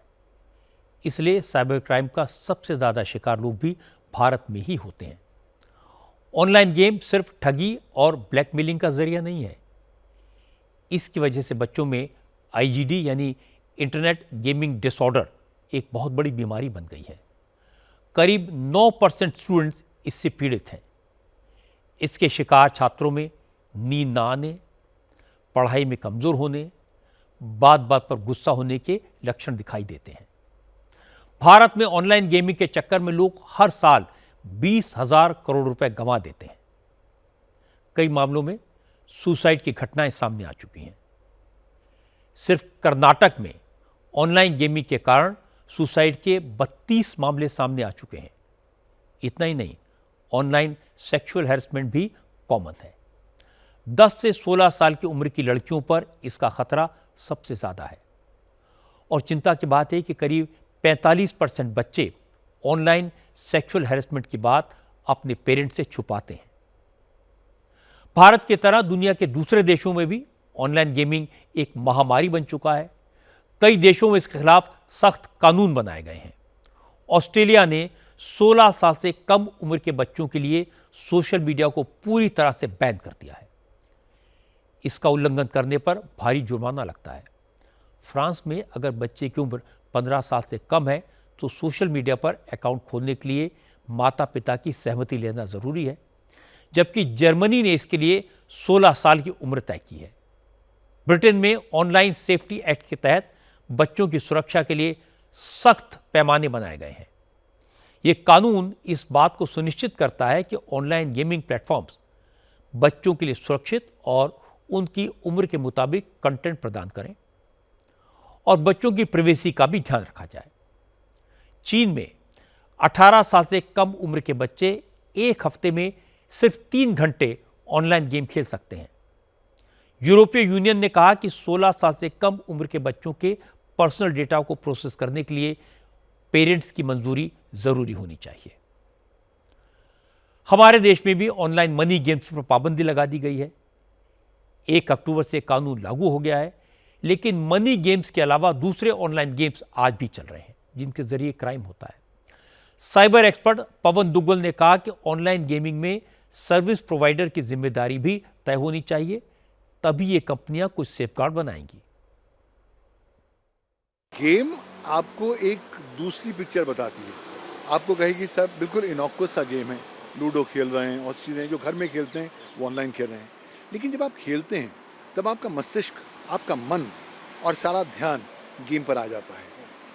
[SPEAKER 1] इसलिए साइबर क्राइम का सबसे ज़्यादा शिकार लोग भी भारत में ही होते हैं। ऑनलाइन गेम सिर्फ ठगी और ब्लैकमेलिंग का जरिया नहीं है। इसकी वजह से बच्चों में आईजीडी यानी इंटरनेट गेमिंग डिसऑर्डर एक बहुत बड़ी बीमारी बन गई है। करीब 9% स्टूडेंट्स इससे पीड़ित हैं। इसके शिकार छात्रों में नींद ना आने, पढ़ाई में कमज़ोर होने, बात बात पर गुस्सा होने के लक्षण दिखाई देते हैं। भारत में ऑनलाइन गेमिंग के चक्कर में लोग हर साल 20,000 करोड़ रुपए गंवा देते हैं। कई मामलों में सुसाइड की घटनाएं सामने आ चुकी हैं। सिर्फ कर्नाटक में ऑनलाइन गेमिंग के कारण सुसाइड के 32 मामले सामने आ चुके हैं। इतना ही नहीं, ऑनलाइन सेक्सुअल हैरेसमेंट भी कॉमन है। 10 से 16 साल की उम्र की लड़कियों पर इसका खतरा सबसे ज़्यादा है। और चिंता की बात है कि करीब 45% बच्चे ऑनलाइन सेक्सुअल हैरेसमेंट की बात अपने पेरेंट्स से छुपाते हैं। भारत की तरह दुनिया के दूसरे देशों में भी ऑनलाइन गेमिंग एक महामारी बन चुका है। कई देशों में इसके खिलाफ सख्त कानून बनाए गए हैं। ऑस्ट्रेलिया ने 16 साल से कम उम्र के बच्चों के लिए सोशल मीडिया को पूरी तरह से बैन कर दिया है। इसका उल्लंघन करने पर भारी जुर्माना लगता है। फ्रांस में अगर बच्चे की उम्र 15 साल से कम है तो सोशल मीडिया पर अकाउंट खोलने के लिए माता पिता की सहमति लेना जरूरी है, जबकि जर्मनी ने इसके लिए 16 साल की उम्र तय की है। ब्रिटेन में ऑनलाइन सेफ्टी एक्ट के तहत बच्चों की सुरक्षा के लिए सख्त पैमाने बनाए गए हैं। ये कानून इस बात को सुनिश्चित करता है कि ऑनलाइन गेमिंग प्लेटफॉर्म्स बच्चों के लिए सुरक्षित और उनकी उम्र के मुताबिक कंटेंट प्रदान करें और बच्चों की प्राइवेसी का भी ध्यान रखा जाए। चीन में 18 साल से कम उम्र के बच्चे एक हफ्ते में सिर्फ 3 घंटे ऑनलाइन गेम खेल सकते हैं। यूरोपीय यूनियन ने कहा कि 16 साल से कम उम्र के बच्चों के पर्सनल डेटा को प्रोसेस करने के लिए पेरेंट्स की मंजूरी जरूरी होनी चाहिए। हमारे देश में भी ऑनलाइन मनी गेम्स पर पाबंदी लगा दी गई है। 1 अक्टूबर से कानून लागू हो गया है, लेकिन मनी गेम्स के अलावा दूसरे ऑनलाइन गेम्स आज भी चल रहे हैं जिनके जरिए क्राइम होता है। साइबर एक्सपर्ट पवन दुग्गल ने कहा कि ऑनलाइन गेमिंग में सर्विस प्रोवाइडर की जिम्मेदारी भी तय होनी चाहिए, तभी ये कंपनियां कुछ सेफगार्ड बनाएंगी।
[SPEAKER 6] गेम आपको एक दूसरी पिक्चर बताती है। आपको कहेगी सर बिल्कुल इनॉक्वस सा गेम है, लूडो खेल रहे हैं और चीज़ें जो घर में खेलते हैं वो ऑनलाइन खेल रहे हैं, लेकिन जब आप खेलते हैं तब आपका मस्तिष्क, आपका मन और सारा ध्यान गेम पर आ जाता है।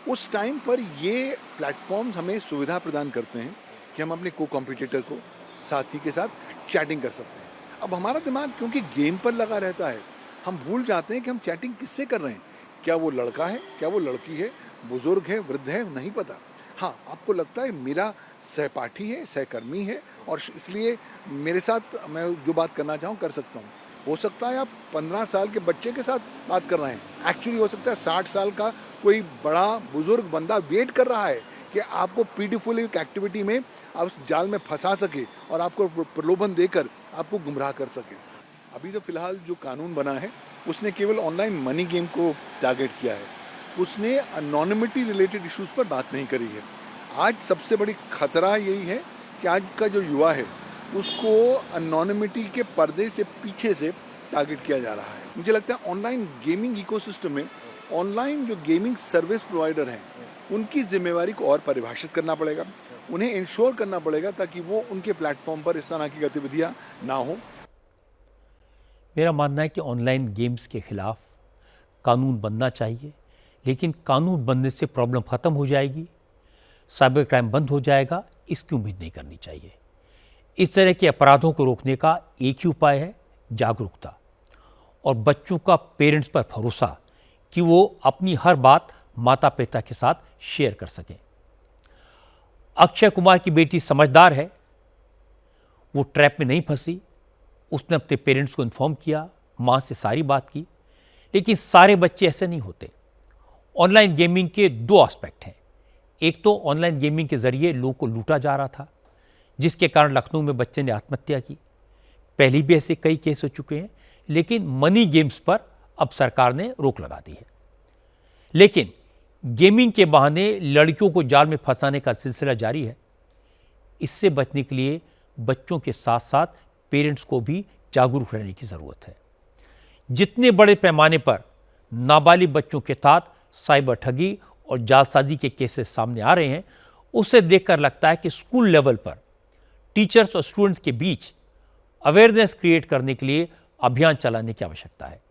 [SPEAKER 6] उस टाइम पर ये प्लेटफॉर्म्स हमें सुविधा प्रदान करते हैं कि हम अपने को कॉम्पिटिटर को साथी के साथ चैटिंग कर सकते हैं। अब हमारा दिमाग क्योंकि गेम पर लगा रहता है, हम भूल जाते हैं कि हम चैटिंग किससे कर रहे हैं। क्या वो लड़का है, क्या वो लड़की है, बुजुर्ग है, वृद्ध है, नहीं पता। हाँ, आपको लगता है मेरा सहपाठी है, सहकर्मी है और इसलिए मेरे साथ मैं जो बात करना चाहूँ कर सकता हूँ। हो सकता है आप 15 साल के बच्चे के साथ बात कर रहे हैं, एक्चुअली हो सकता है 60 साल का कोई बड़ा बुजुर्ग बंदा वेट कर रहा है कि आपको पीडीफुल एक्टिविटी में आप उस जाल में फंसा सके और आपको प्रलोभन देकर आपको गुमराह कर सके। अभी तो फिलहाल जो कानून बना है उसने केवल ऑनलाइन मनी गेम को टारगेट किया है, उसने एनोनिमिटी रिलेटेड इश्यूज पर बात नहीं करी है। आज सबसे बड़ी खतरा यही है कि आज का जो युवा है उसको एनोनिमिटी के पर्दे से पीछे से टारगेट किया जा रहा है। मुझे लगता है ऑनलाइन गेमिंग इकोसिस्टम में ऑनलाइन जो गेमिंग सर्विस प्रोवाइडर हैं उनकी जिम्मेवारी को और परिभाषित करना पड़ेगा, उन्हें इंश्योर करना पड़ेगा ताकि वो उनके प्लेटफॉर्म पर इस तरह की गतिविधियां ना हो।
[SPEAKER 1] मेरा मानना है कि ऑनलाइन गेम्स के खिलाफ कानून बनना चाहिए, लेकिन कानून बनने से प्रॉब्लम खत्म हो जाएगी, साइबर क्राइम बंद हो जाएगा, इसकी उम्मीद नहीं करनी चाहिए। इस तरह के अपराधों को रोकने का एक ही उपाय है, जागरूकता और बच्चों का पेरेंट्स पर भरोसा कि वो अपनी हर बात माता पिता के साथ शेयर कर सकें। अक्षय कुमार की बेटी समझदार है, वो ट्रैप में नहीं फंसी, उसने अपने पेरेंट्स को इन्फॉर्म किया, माँ से सारी बात की। लेकिन सारे बच्चे ऐसे नहीं होते। ऑनलाइन गेमिंग के 2 एस्पेक्ट हैं। एक तो ऑनलाइन गेमिंग के जरिए लोगों को लूटा जा रहा था, जिसके कारण लखनऊ में बच्चे ने आत्महत्या की। पहले भी ऐसे कई केस हो चुके हैं, लेकिन मनी गेम्स पर अब सरकार ने रोक लगा दी है। लेकिन गेमिंग के बहाने लड़कियों को जाल में फंसाने का सिलसिला जारी है। इससे बचने के लिए बच्चों के साथ साथ पेरेंट्स को भी जागरूक रहने की जरूरत है। जितने बड़े पैमाने पर नाबालिग बच्चों के साथ साइबर ठगी और जालसाजी के केसेस सामने आ रहे हैं, उसे देखकर लगता है कि स्कूल लेवल पर टीचर्स और स्टूडेंट्स के बीच अवेयरनेस क्रिएट करने के लिए अभियान चलाने की आवश्यकता है।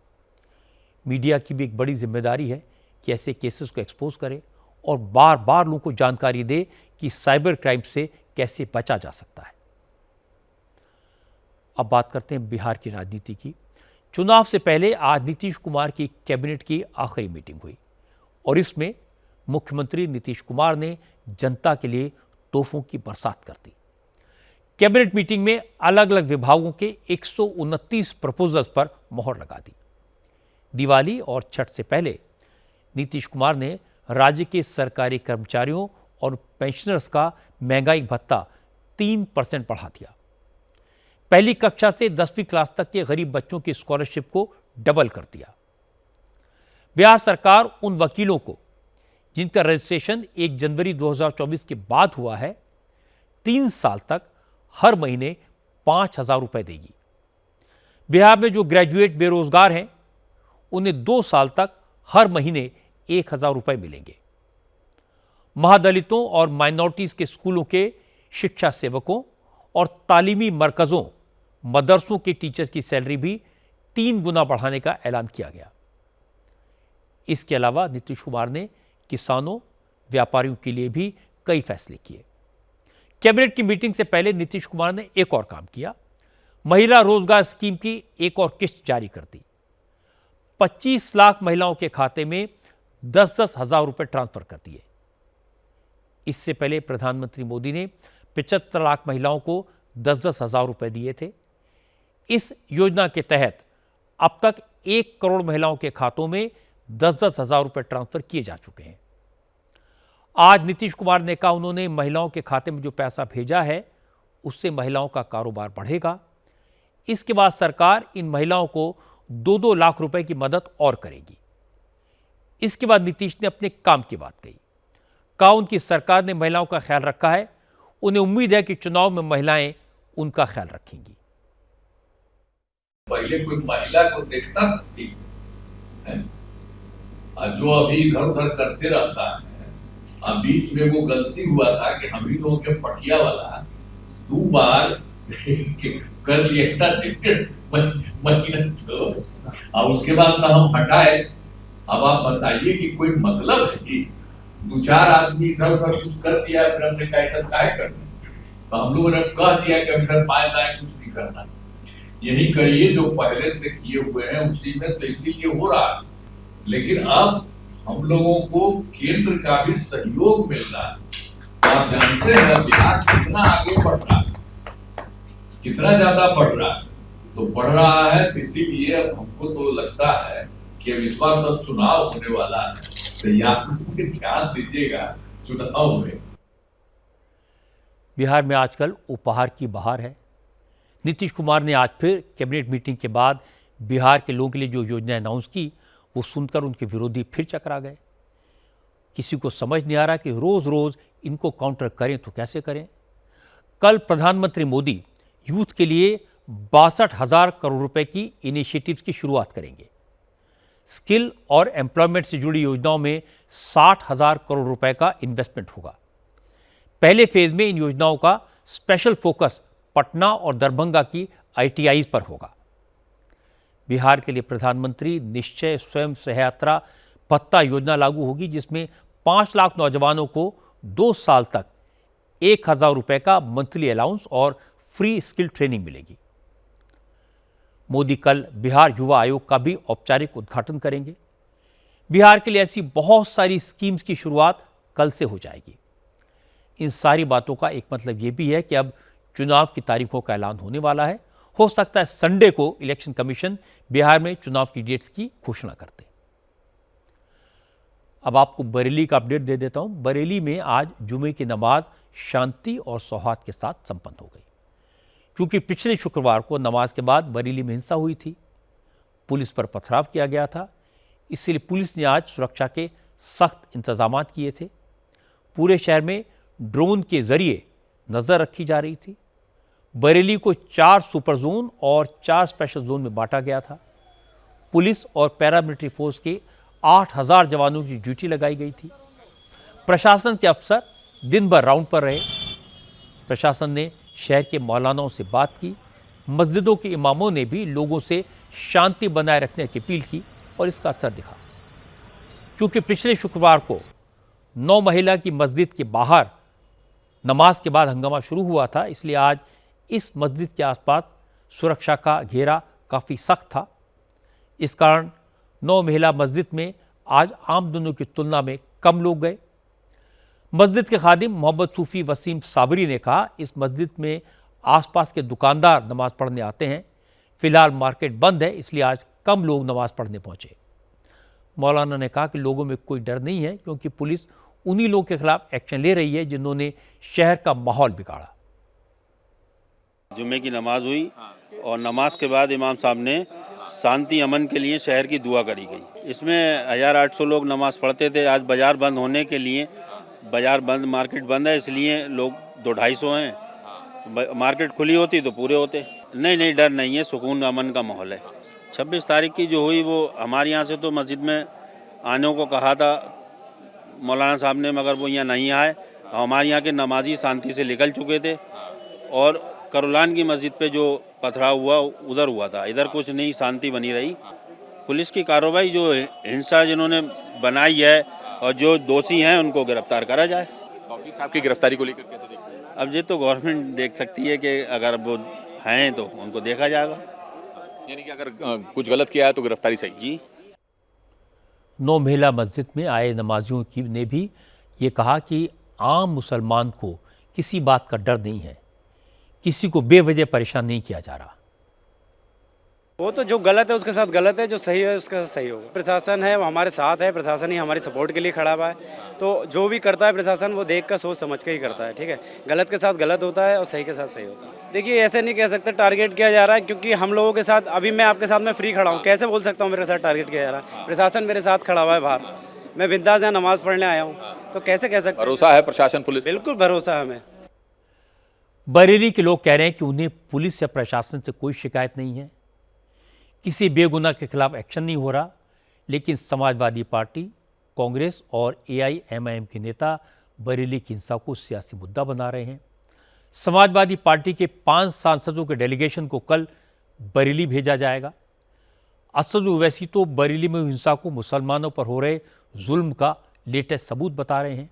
[SPEAKER 1] मीडिया की भी एक बड़ी जिम्मेदारी है कि ऐसे केसेस को एक्सपोज करे और बार बार लोगों को जानकारी दे कि साइबर क्राइम से कैसे बचा जा सकता है। अब बात करते हैं बिहार की राजनीति की। चुनाव से पहले आज नीतीश कुमार की कैबिनेट की आखिरी मीटिंग हुई और इसमें मुख्यमंत्री नीतीश कुमार ने जनता के लिए तोहफों की बरसात कर दी। कैबिनेट मीटिंग में अलग अलग विभागों के 129 प्रपोजल्स पर मोहर लगा दी। दिवाली और छठ से पहले नीतीश कुमार ने राज्य के सरकारी कर्मचारियों और पेंशनर्स का महंगाई भत्ता 3% बढ़ा दिया। पहली कक्षा से 10वीं क्लास तक के गरीब बच्चों की स्कॉलरशिप को डबल कर दिया। बिहार सरकार उन वकीलों को जिनका रजिस्ट्रेशन 1 जनवरी 2024 के बाद हुआ है, 3 साल तक हर महीने 5,000 रुपए देगी। बिहार में जो ग्रेजुएट बेरोजगार हैं, उन्हें 2 साल तक हर महीने 1,000 रुपए मिलेंगे। महादलितों और माइनॉरिटीज के स्कूलों के शिक्षा सेवकों और तालीमी मरकजों, मदरसों के टीचर्स की सैलरी भी 3 गुना बढ़ाने का ऐलान किया गया। इसके अलावा नीतीश कुमार ने किसानों, व्यापारियों के लिए भी कई फैसले किए। कैबिनेट की मीटिंग से पहले नीतीश कुमार ने एक और काम किया। महिला रोजगार स्कीम की एक और किस्त जारी कर दी। 25 लाख महिलाओं के खाते में 10-10 हजार रुपए ट्रांसफर कर दिए। इससे पहले प्रधानमंत्री मोदी ने 75 लाख महिलाओं को 10-10 हजार रुपए दिए थे। इस योजना के तहत अब तक 1 करोड़ महिलाओं के खातों में 10-10 हजार रुपए ट्रांसफर किए जा चुके हैं। आज नीतीश कुमार ने कहा उन्होंने महिलाओं के खाते में जो पैसा भेजा है उससे महिलाओं का कारोबार बढ़ेगा। इसके बाद सरकार इन महिलाओं को 2-2 लाख रुपए की मदद और करेगी। इसके बाद नीतीश ने अपने काम की बात कही। कहा उनकी सरकार ने महिलाओं का ख्याल रखा है, उन्हें उम्मीद है कि चुनाव में महिलाएं उनका ख्याल रखेंगी।
[SPEAKER 10] पहले कोई महिला को देखता थी जो अभी इधर उधर करते रहता है। अब बीच में वो गलती हुआ था कि हम ही लोगों के पटिया वाला 2 बार कर लिया था और उसके बाद तो हम हटाए। अब आप बताइए कि कोई मतलब है कि 2-4 आदमी इधर उधर कुछ कर दिया फिर हमने कैसा काय करना, तो हम लोगों ने कह दिया कि फिर बाएं दाएं कुछ नहीं करना, यही करिए जो पहले से किए हुए हैं उसी में, तो इसीलिए हो रहा है। लेकिन अब हम लोगों को केंद्र का भी सहयोग मिल रहा है। आप जानते हैं बिहार कितना आगे बढ़ रहा है, कितना ज्यादा बढ़ रहा है, तो बढ़ रहा है तो इसीलिए अब हमको तो लगता है कि अब इस बार तो चुनाव होने वाला है, तो यहाँ ध्यान दीजिएगा चुनाव में।
[SPEAKER 1] बिहार में आजकल उपहार की बहार है। नीतीश कुमार ने आज फिर कैबिनेट मीटिंग के बाद बिहार के लोगों के लिए जो योजनाएं अनाउंस की वो सुनकर उनके विरोधी फिर चकरा गए। किसी को समझ नहीं आ रहा कि रोज रोज इनको काउंटर करें तो कैसे करें। कल प्रधानमंत्री मोदी यूथ के लिए 62,000 करोड़ रुपए की इनिशिएटिव्स की शुरुआत करेंगे। स्किल और एम्प्लॉयमेंट से जुड़ी योजनाओं में 60,000 करोड़ रुपए का इन्वेस्टमेंट होगा। पहले फेज में इन योजनाओं का स्पेशल फोकस पटना और दरभंगा की ITIs पर होगा। बिहार के लिए प्रधानमंत्री निश्चय स्वयं सहायता भत्ता योजना लागू होगी, जिसमें 5 लाख नौजवानों को 2 साल तक 1,000 रुपए का मंथली अलाउंस और फ्री स्किल ट्रेनिंग मिलेगी। मोदी कल बिहार युवा आयोग का भी औपचारिक उद्घाटन करेंगे। बिहार के लिए ऐसी बहुत सारी स्कीम्स की शुरुआत कल से हो जाएगी। इन सारी बातों का एक मतलब यह भी है कि अब चुनाव की तारीखों का ऐलान होने वाला है। हो सकता है संडे को इलेक्शन कमीशन बिहार में चुनाव की डेट्स की घोषणा करते। अब आपको बरेली का अपडेट दे देता हूं। बरेली में आज जुमे की नमाज शांति और सौहार्द के साथ संपन्न हो गई। क्योंकि पिछले शुक्रवार को नमाज के बाद बरेली में हिंसा हुई थी, पुलिस पर पथराव किया गया था, इसलिए पुलिस ने आज सुरक्षा के सख्त इंतजाम किए थे। पूरे शहर में ड्रोन के जरिए नजर रखी जा रही थी। बरेली को 4 सुपर जोन और 4 स्पेशल जोन में बांटा गया था। पुलिस और पैरामिलिट्री फोर्स के 8,000 जवानों की ड्यूटी लगाई गई थी। प्रशासन के अफसर दिन भर राउंड पर रहे। प्रशासन ने शहर के मौलानाओं से बात की। मस्जिदों के इमामों ने भी लोगों से शांति बनाए रखने की अपील की और इसका असर दिखा। क्योंकि पिछले शुक्रवार को 9 महिला की मस्जिद के बाहर नमाज के बाद हंगामा शुरू हुआ था, इसलिए आज इस मस्जिद के आसपास सुरक्षा का घेरा काफ़ी सख्त था। इस कारण 9 महिला मस्जिद में आज आम दिनों की तुलना में कम लोग गए। मस्जिद के खादिम मोहम्मद सूफी वसीम साबरी ने कहा, इस मस्जिद में आसपास के दुकानदार नमाज पढ़ने आते हैं। फिलहाल मार्केट बंद है, इसलिए आज कम लोग नमाज पढ़ने पहुंचे। मौलाना ने कहा कि लोगों में कोई डर नहीं है, क्योंकि पुलिस उन्हीं लोगों के खिलाफ एक्शन ले रही है जिन्होंने शहर का माहौल बिगाड़ा।
[SPEAKER 11] जुम्मे की नमाज हुई और नमाज के बाद इमाम साहब ने शांति अमन के लिए शहर की दुआ करी गई। इसमें 1800 लोग नमाज पढ़ते थे। आज बाजार बंद होने के लिए, बाजार बंद, मार्केट बंद है, इसलिए लोग 200-250 हैं। मार्केट खुली होती तो पूरे होते। नहीं, डर नहीं है, सुकून अमन का माहौल है। 26 तारीख की जो हुई वो हमारे यहाँ से तो मस्जिद में आने को कहा था मौलाना साहब ने, मगर वो यहाँ नहीं आए। हमारे यहाँ के नमाजी शांति से निकल चुके थे और करुलान की मस्जिद पे जो पथराव हुआ उधर हुआ था, इधर कुछ नहीं, शांति बनी रही। पुलिस की कार्रवाई जो हिंसा जिन्होंने बनाई है और जो दोषी हैं उनको गिरफ्तार करा जाए।
[SPEAKER 12] तौकीर साहब की गिरफ्तारी को लेकर कैसे देखते हैं?
[SPEAKER 11] अब ये तो गवर्नमेंट देख सकती है कि अगर वो हैं तो उनको देखा जाएगा,
[SPEAKER 12] यानी कि अगर कुछ गलत किया है तो गिरफ्तारी सही
[SPEAKER 11] जी।
[SPEAKER 1] 9 महिला मस्जिद में आए नमाजियों की ने भी ये कहा कि आम मुसलमान को किसी बात का डर नहीं है, किसी को बेवजह परेशान नहीं किया जा रहा।
[SPEAKER 13] वो तो जो गलत है उसके साथ गलत है, जो सही है उसके साथ सही होगा। प्रशासन है वो हमारे साथ है, प्रशासन ही हमारी सपोर्ट के लिए खड़ा हुआ है, तो जो भी करता है प्रशासन वो देख कर सोच समझ के ही करता है, ठीक है। गलत के साथ गलत होता है और सही के साथ सही होता है। देखिए ऐसे नहीं कह सकते टारगेट किया जा रहा है, क्योंकि हम लोगों के साथ अभी मैं आपके साथ में फ्री खड़ा हूँ, कैसे बोल सकता हूँ मेरे साथ टारगेट किया जा रहा है? प्रशासन मेरे साथ खड़ा हुआ है बाहर, मैं बिंदास यहाँ नमाज पढ़ने आया हूँ, तो कैसे कह सकते?
[SPEAKER 12] भरोसा है प्रशासन पुलिस?
[SPEAKER 13] बिल्कुल भरोसा है हमें।
[SPEAKER 1] बरेली के लोग कह रहे हैं कि उन्हें पुलिस या प्रशासन से कोई शिकायत नहीं है, किसी बेगुनाह के खिलाफ एक्शन नहीं हो रहा, लेकिन समाजवादी पार्टी, कांग्रेस और AIMIM के नेता बरेली की हिंसा को सियासी मुद्दा बना रहे हैं। समाजवादी पार्टी के 5 सांसदों के डेलीगेशन को कल बरेली भेजा जाएगा। असद ओवैसी तो बरेली में हिंसा को मुसलमानों पर हो रहे जुल्म का लेटेस्ट सबूत बता रहे हैं।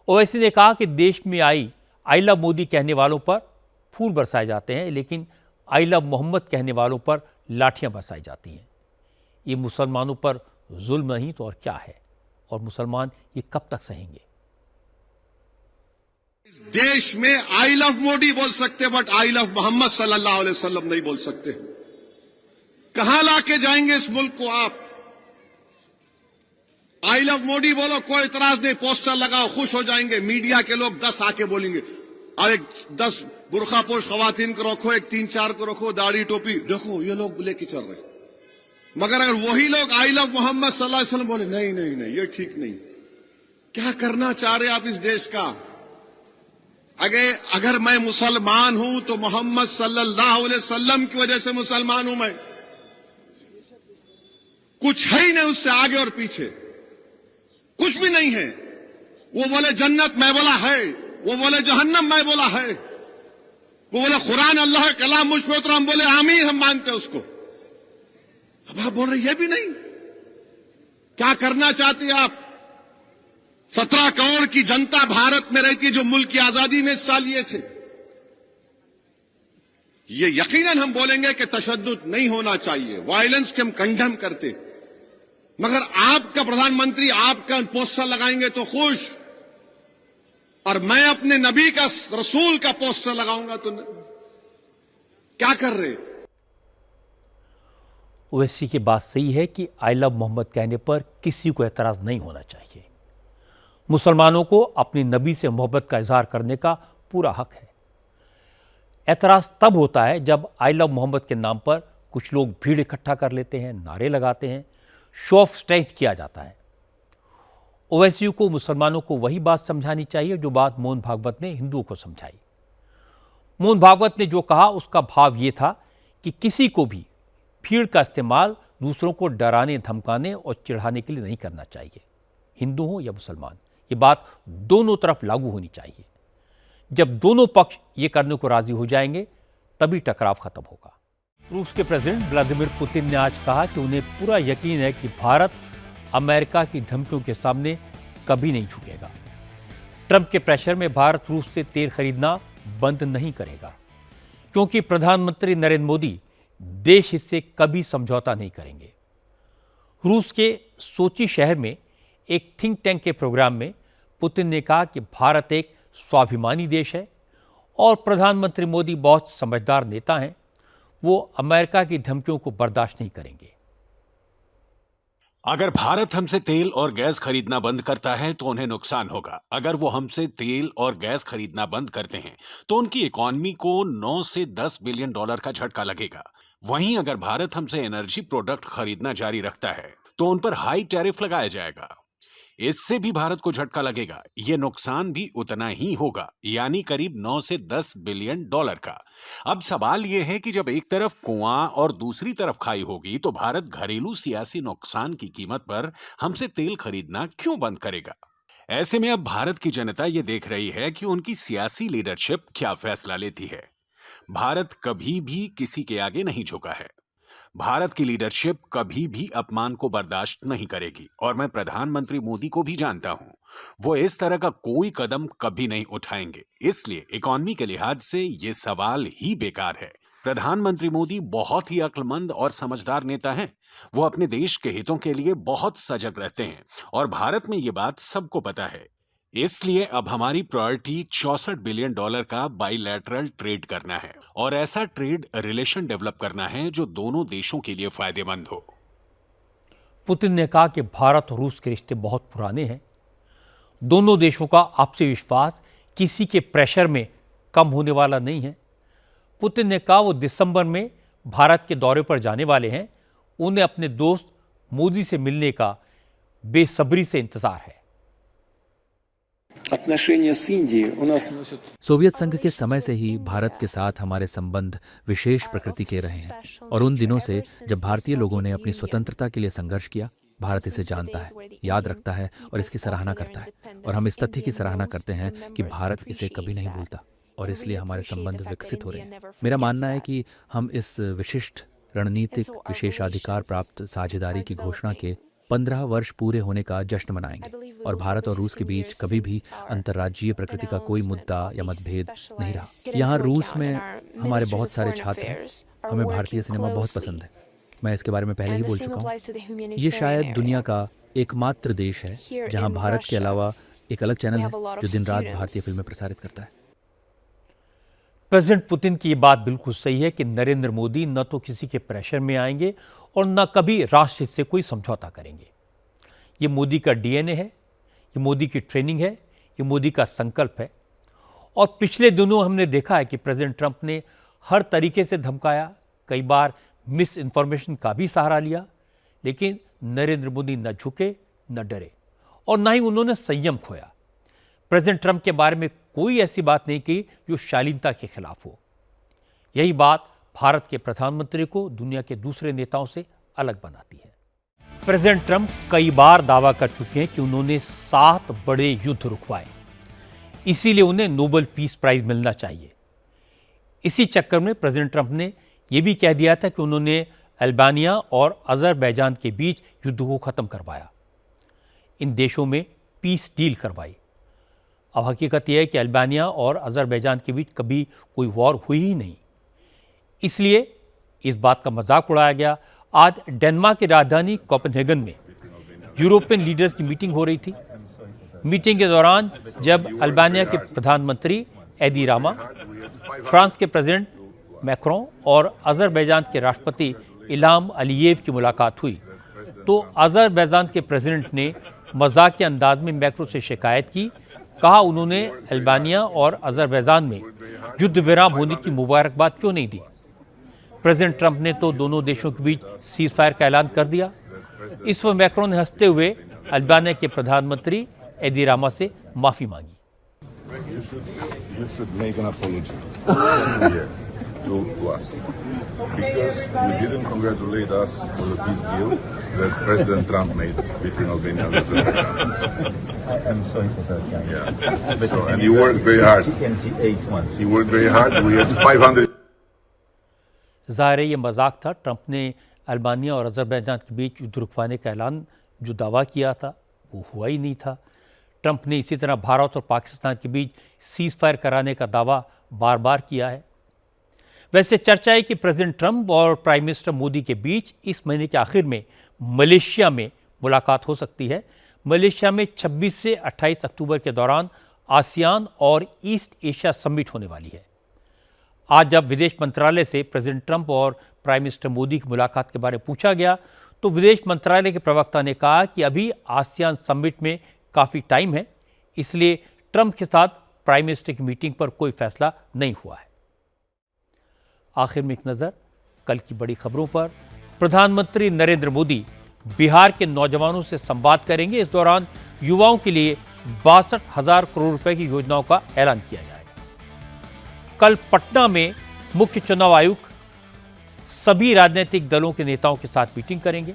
[SPEAKER 1] ओवैसी ने कहा कि देश में आई लव मोदी कहने वालों पर फूल बरसाए जाते हैं, लेकिन आई लव मोहम्मद कहने वालों पर लाठियां बरसाई जाती हैं। ये मुसलमानों पर जुल्म नहीं तो और क्या है, और मुसलमान ये कब तक सहेंगे?
[SPEAKER 14] इस देश में आई लव मोदी बोल सकते, बट आई लव मोहम्मद सल्लल्लाहु अलैहि वसल्लम नहीं बोल सकते। कहां लाके जाएंगे इस मुल्क को आप? आई लव मोदी बोलो, कोई इतराज नहीं, पोस्टर लगाओ, खुश हो जाएंगे। मीडिया के लोग 10 आके बोलेंगे, और एक 10 बुरखा पोश खवातीन को रखो, एक 3-4 को रखो, दाढ़ी टोपी, देखो ये लोग लेके चल रहे। मगर अगर वही लोग आई लव मोहम्मद सल्लल्लाहु अलैहि वसल्लम बोले, नहीं नहीं नहीं ये ठीक नहीं। क्या करना चाह रहे आप इस देश का? अगर मैं मुसलमान हूं तो मोहम्मद सल्लल्लाहु अलैहि वसल्लम की वजह से मुसलमान हूं मैं, कुछ है ही नहीं उससे आगे और पीछे, कुछ भी नहीं है। वो बोले जन्नत, मैं बोला है। वो बोले जहन्नम, मैं बोला है। वो बोले कुरान अल्लाह का कलाम मुझ पे उतरा, हम बोले आमीन, हम मानते हैं उसको। अब आप बोल रहे ये भी नहीं। क्या करना चाहते हैं आप? 17 करोड़ की जनता भारत में रहती है जो मुल्क की आजादी में हिस्सा लिए थे। ये यकीनन हम बोलेंगे कि तशद्दुद नहीं होना चाहिए, वायलेंस के हम कंडेम करते, मगर आपका प्रधानमंत्री आपका पोस्टर लगाएंगे तो खुश, और मैं अपने नबी का, रसूल का पोस्टर लगाऊंगा तो क्या कर रहे?
[SPEAKER 1] ओवैसी की बात सही है कि आई लव मोहम्मद कहने पर किसी को एतराज नहीं होना चाहिए। मुसलमानों को अपनी नबी से मोहब्बत का इजहार करने का पूरा हक है। एतराज तब होता है जब आई लव मोहम्मद के नाम पर कुछ लोग भीड़ इकट्ठा कर लेते हैं, नारे लगाते हैं, शो ऑफ स्ट्रेंथ किया जाता है। ओवैसी को मुसलमानों को वही बात समझानी चाहिए जो बात मोहन भागवत ने हिंदुओं को समझाई। मोहन भागवत ने जो कहा उसका भाव ये था कि किसी को भी भीड़ का इस्तेमाल दूसरों को डराने, धमकाने और चिढ़ाने के लिए नहीं करना चाहिए, हिंदू हो या मुसलमान। ये बात दोनों तरफ लागू होनी चाहिए। जब दोनों पक्ष ये करने को राजी हो जाएंगे तभी टकराव खत्म होगा। रूस के प्रेसिडेंट व्लादिमीर पुतिन ने आज कहा कि उन्हें पूरा यकीन है कि भारत अमेरिका की धमकियों के सामने कभी नहीं झुकेगा। ट्रंप के प्रेशर में भारत रूस से तेल खरीदना बंद नहीं करेगा, क्योंकि प्रधानमंत्री नरेंद्र मोदी देश इससे कभी समझौता नहीं करेंगे। रूस के सोची शहर में एक थिंक टैंक के प्रोग्राम में पुतिन ने कहा कि भारत एक स्वाभिमानी देश है और प्रधानमंत्री मोदी बहुत समझदार नेता हैं, वो अमेरिका की धमकियों को बर्दाश्त नहीं करेंगे।
[SPEAKER 15] अगर भारत हमसे तेल और गैस खरीदना बंद करता है तो उन्हें नुकसान होगा। अगर वो हमसे तेल और गैस खरीदना बंद करते हैं तो उनकी इकॉनमी को 9 से 10 बिलियन डॉलर का झटका लगेगा। वहीं अगर भारत हमसे एनर्जी प्रोडक्ट खरीदना जारी रखता है तो उन पर हाई टैरिफ लगाया जाएगा। इससे भी भारत को झटका लगेगा। ये नुकसान भी उतना ही होगा, यानी करीब 9 से 10 बिलियन डॉलर का। अब सवाल यह है कि जब एक तरफ कुआं और दूसरी तरफ खाई होगी तो भारत घरेलू सियासी नुकसान की कीमत पर हमसे तेल खरीदना क्यों बंद करेगा? ऐसे में अब भारत की जनता ये देख रही है कि उनकी सियासी लीडरशिप क्या फैसला लेती है। भारत कभी भी किसी के आगे नहीं झुका है। भारत की लीडरशिप कभी भी अपमान को बर्दाश्त नहीं करेगी, और मैं प्रधानमंत्री मोदी को भी जानता हूं, वो इस तरह का कोई कदम कभी नहीं उठाएंगे। इसलिए इकॉनमी के लिहाज से ये सवाल ही बेकार है। प्रधानमंत्री मोदी बहुत ही अक्लमंद और समझदार नेता हैं। वो अपने देश के हितों के लिए बहुत सजग रहते हैं और भारत में ये बात सबको पता है। इसलिए अब हमारी प्रायोरिटी $64 बिलियन का बाइलैटरल ट्रेड करना है और ऐसा ट्रेड रिलेशन डेवलप करना है जो दोनों देशों के लिए फायदेमंद हो।
[SPEAKER 1] पुतिन ने कहा कि भारत और रूस के रिश्ते बहुत पुराने हैं। दोनों देशों का आपसी विश्वास किसी के प्रेशर में कम होने वाला नहीं है। पुतिन ने कहा वो दिसंबर में भारत के दौरे पर जाने वाले हैं। उन्हें अपने दोस्त मोदी से मिलने का बेसब्री से इंतजार है।
[SPEAKER 16] सोवियत संघ के समय से ही भारत के साथ हमारे संबंध विशेष प्रकृति के रहे हैं और उन दिनों से जब भारतीय लोगों ने अपनी स्वतंत्रता के लिए संघर्ष किया, भारत इसे जानता है, याद रखता है और इसकी सराहना करता है। और हम इस तथ्य की सराहना करते हैं कि भारत इसे कभी नहीं भूलता और इसलिए हमारे संबंध विकसित हो रहे हैं। मेरा मानना है कि हम इस विशिष्ट रणनीतिक विशेषाधिकार प्राप्त साझेदारी की घोषणा के 15 वर्ष पूरे होने का जश्न मनाएंगे और भारत और रूस के बीच कभी भी अंतर्राज्यीय प्रकृति का कोई मुद्दा या मतभेद नहीं रहा। यहाँ रूस में हमारे बहुत सारे छात्र हैं। हमें भारतीय सिनेमा बहुत पसंद है। मैं इसके बारे में पहले ही बोल चुका हूँ। ये शायद दुनिया का एकमात्र देश है जहाँ भारत के अलावा एक अलग चैनल है जो दिन रात भारतीय फिल्में प्रसारित करता है।
[SPEAKER 1] प्रेसिडेंट पुतिन की ये बात बिल्कुल सही है कि नरेंद्र मोदी न तो किसी के प्रेशर में आएंगे और न कभी राष्ट्र हित से कोई समझौता करेंगे। ये मोदी का डीएनए है, ये मोदी की ट्रेनिंग है, ये मोदी का संकल्प है। और पिछले दिनों हमने देखा है कि प्रेसिडेंट ट्रंप ने हर तरीके से धमकाया, कई बार मिस इन्फॉर्मेशन का भी सहारा लिया, लेकिन नरेंद्र मोदी न झुके न डरे और न ही उन्होंने संयम खोया। प्रेसिडेंट ट्रंप के बारे में कोई ऐसी बात नहीं की जो शालीनता के खिलाफ हो। यही बात भारत के प्रधानमंत्री को दुनिया के दूसरे नेताओं से अलग बनाती है। प्रेसिडेंट ट्रंप कई बार दावा कर चुके हैं कि उन्होंने 7 बड़े युद्ध रुकवाए, इसीलिए उन्हें नोबेल पीस प्राइज मिलना चाहिए। इसी चक्कर में प्रेसिडेंट ट्रंप ने यह भी कह दिया था कि उन्होंने अल्बानिया और अजरबैजान के बीच युद्ध को खत्म करवाया, इन देशों में पीस डील करवाई। अब हकीकत यह है कि अल्बानिया और अजरबैजान के बीच कभी कोई वॉर हुई ही नहीं, इसलिए इस बात का मजाक उड़ाया गया। आज डेनमार्क की राजधानी कोपेनहेगन में यूरोपियन लीडर्स की मीटिंग हो रही थी। मीटिंग के दौरान जब अल्बानिया के प्रधानमंत्री एदी रामा, फ्रांस के प्रेसिडेंट मैक्रों और अजरबैजान के राष्ट्रपति इल्हाम अलीयेव की मुलाकात हुई, तो अजरबैजान के प्रेसिडेंट ने मजाक के अंदाज में मैक्रों से शिकायत की। कहा उन्होंने अल्बानिया और अजरबैजान में युद्ध विराम होने की मुबारकबाद क्यों नहीं दी। प्रेसिडेंट ट्रंप ने तो दोनों देशों के बीच सीज फायर का ऐलान कर दिया। इस पर मैक्रों ने हंसते हुए अल्बानिया के प्रधानमंत्री एदी रामा से माफी मांगी।
[SPEAKER 17] to us because you didn't congratulate us for the peace deal that President Trump made between Albania and Azerbaijan.
[SPEAKER 18] I'm sorry for that, guys.
[SPEAKER 17] Yeah.
[SPEAKER 18] But
[SPEAKER 17] So, and you worked very hard.
[SPEAKER 18] 8 months.
[SPEAKER 17] You worked very hard. We had 500.
[SPEAKER 1] ज़ाहिर है ये मजाक था। Trump ने Albania और Azerbaijan के बीच युद्ध रुकवाने का ऐलान जो दावा किया था वो हुआ ही नहीं था। ट्रंप ने इसी तरह भारत और पाकिस्तान के बीच सीज फायर कराने का दावा बार बार किया है। वैसे चर्चा है कि प्रेसिडेंट ट्रंप और प्राइम मिनिस्टर मोदी के बीच इस महीने के आखिर में मलेशिया में मुलाकात हो सकती है। मलेशिया में 26 से 28 अक्टूबर के दौरान आसियान और ईस्ट एशिया समिट होने वाली है। आज जब विदेश मंत्रालय से प्रेसिडेंट ट्रंप और प्राइम मिनिस्टर मोदी की मुलाकात के बारे में पूछा गया तो विदेश मंत्रालय के प्रवक्ता ने कहा कि अभी आसियान समिट में काफ़ी टाइम है, इसलिए ट्रंप के साथ प्राइम मिनिस्टर की मीटिंग पर कोई फैसला नहीं हुआ है। आखिर में एक नज़र कल की बड़ी खबरों पर। प्रधानमंत्री नरेंद्र मोदी बिहार के नौजवानों से संवाद करेंगे। इस दौरान युवाओं के लिए 62,000 करोड़ रुपए की योजनाओं का ऐलान किया जाएगा। कल पटना में मुख्य चुनाव आयुक्त सभी राजनीतिक दलों के नेताओं के साथ मीटिंग करेंगे।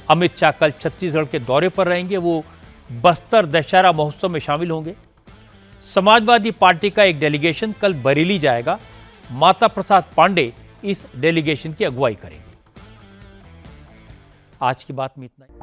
[SPEAKER 1] अमित शाह कल छत्तीसगढ़ के दौरे पर रहेंगे। वो बस्तर दशहरा महोत्सव में शामिल होंगे। समाजवादी पार्टी का एक डेलीगेशन कल बरेली जाएगा। माता प्रसाद पांडे इस डेलीगेशन की अगुवाई करेंगे। आज की बात में इतना ही।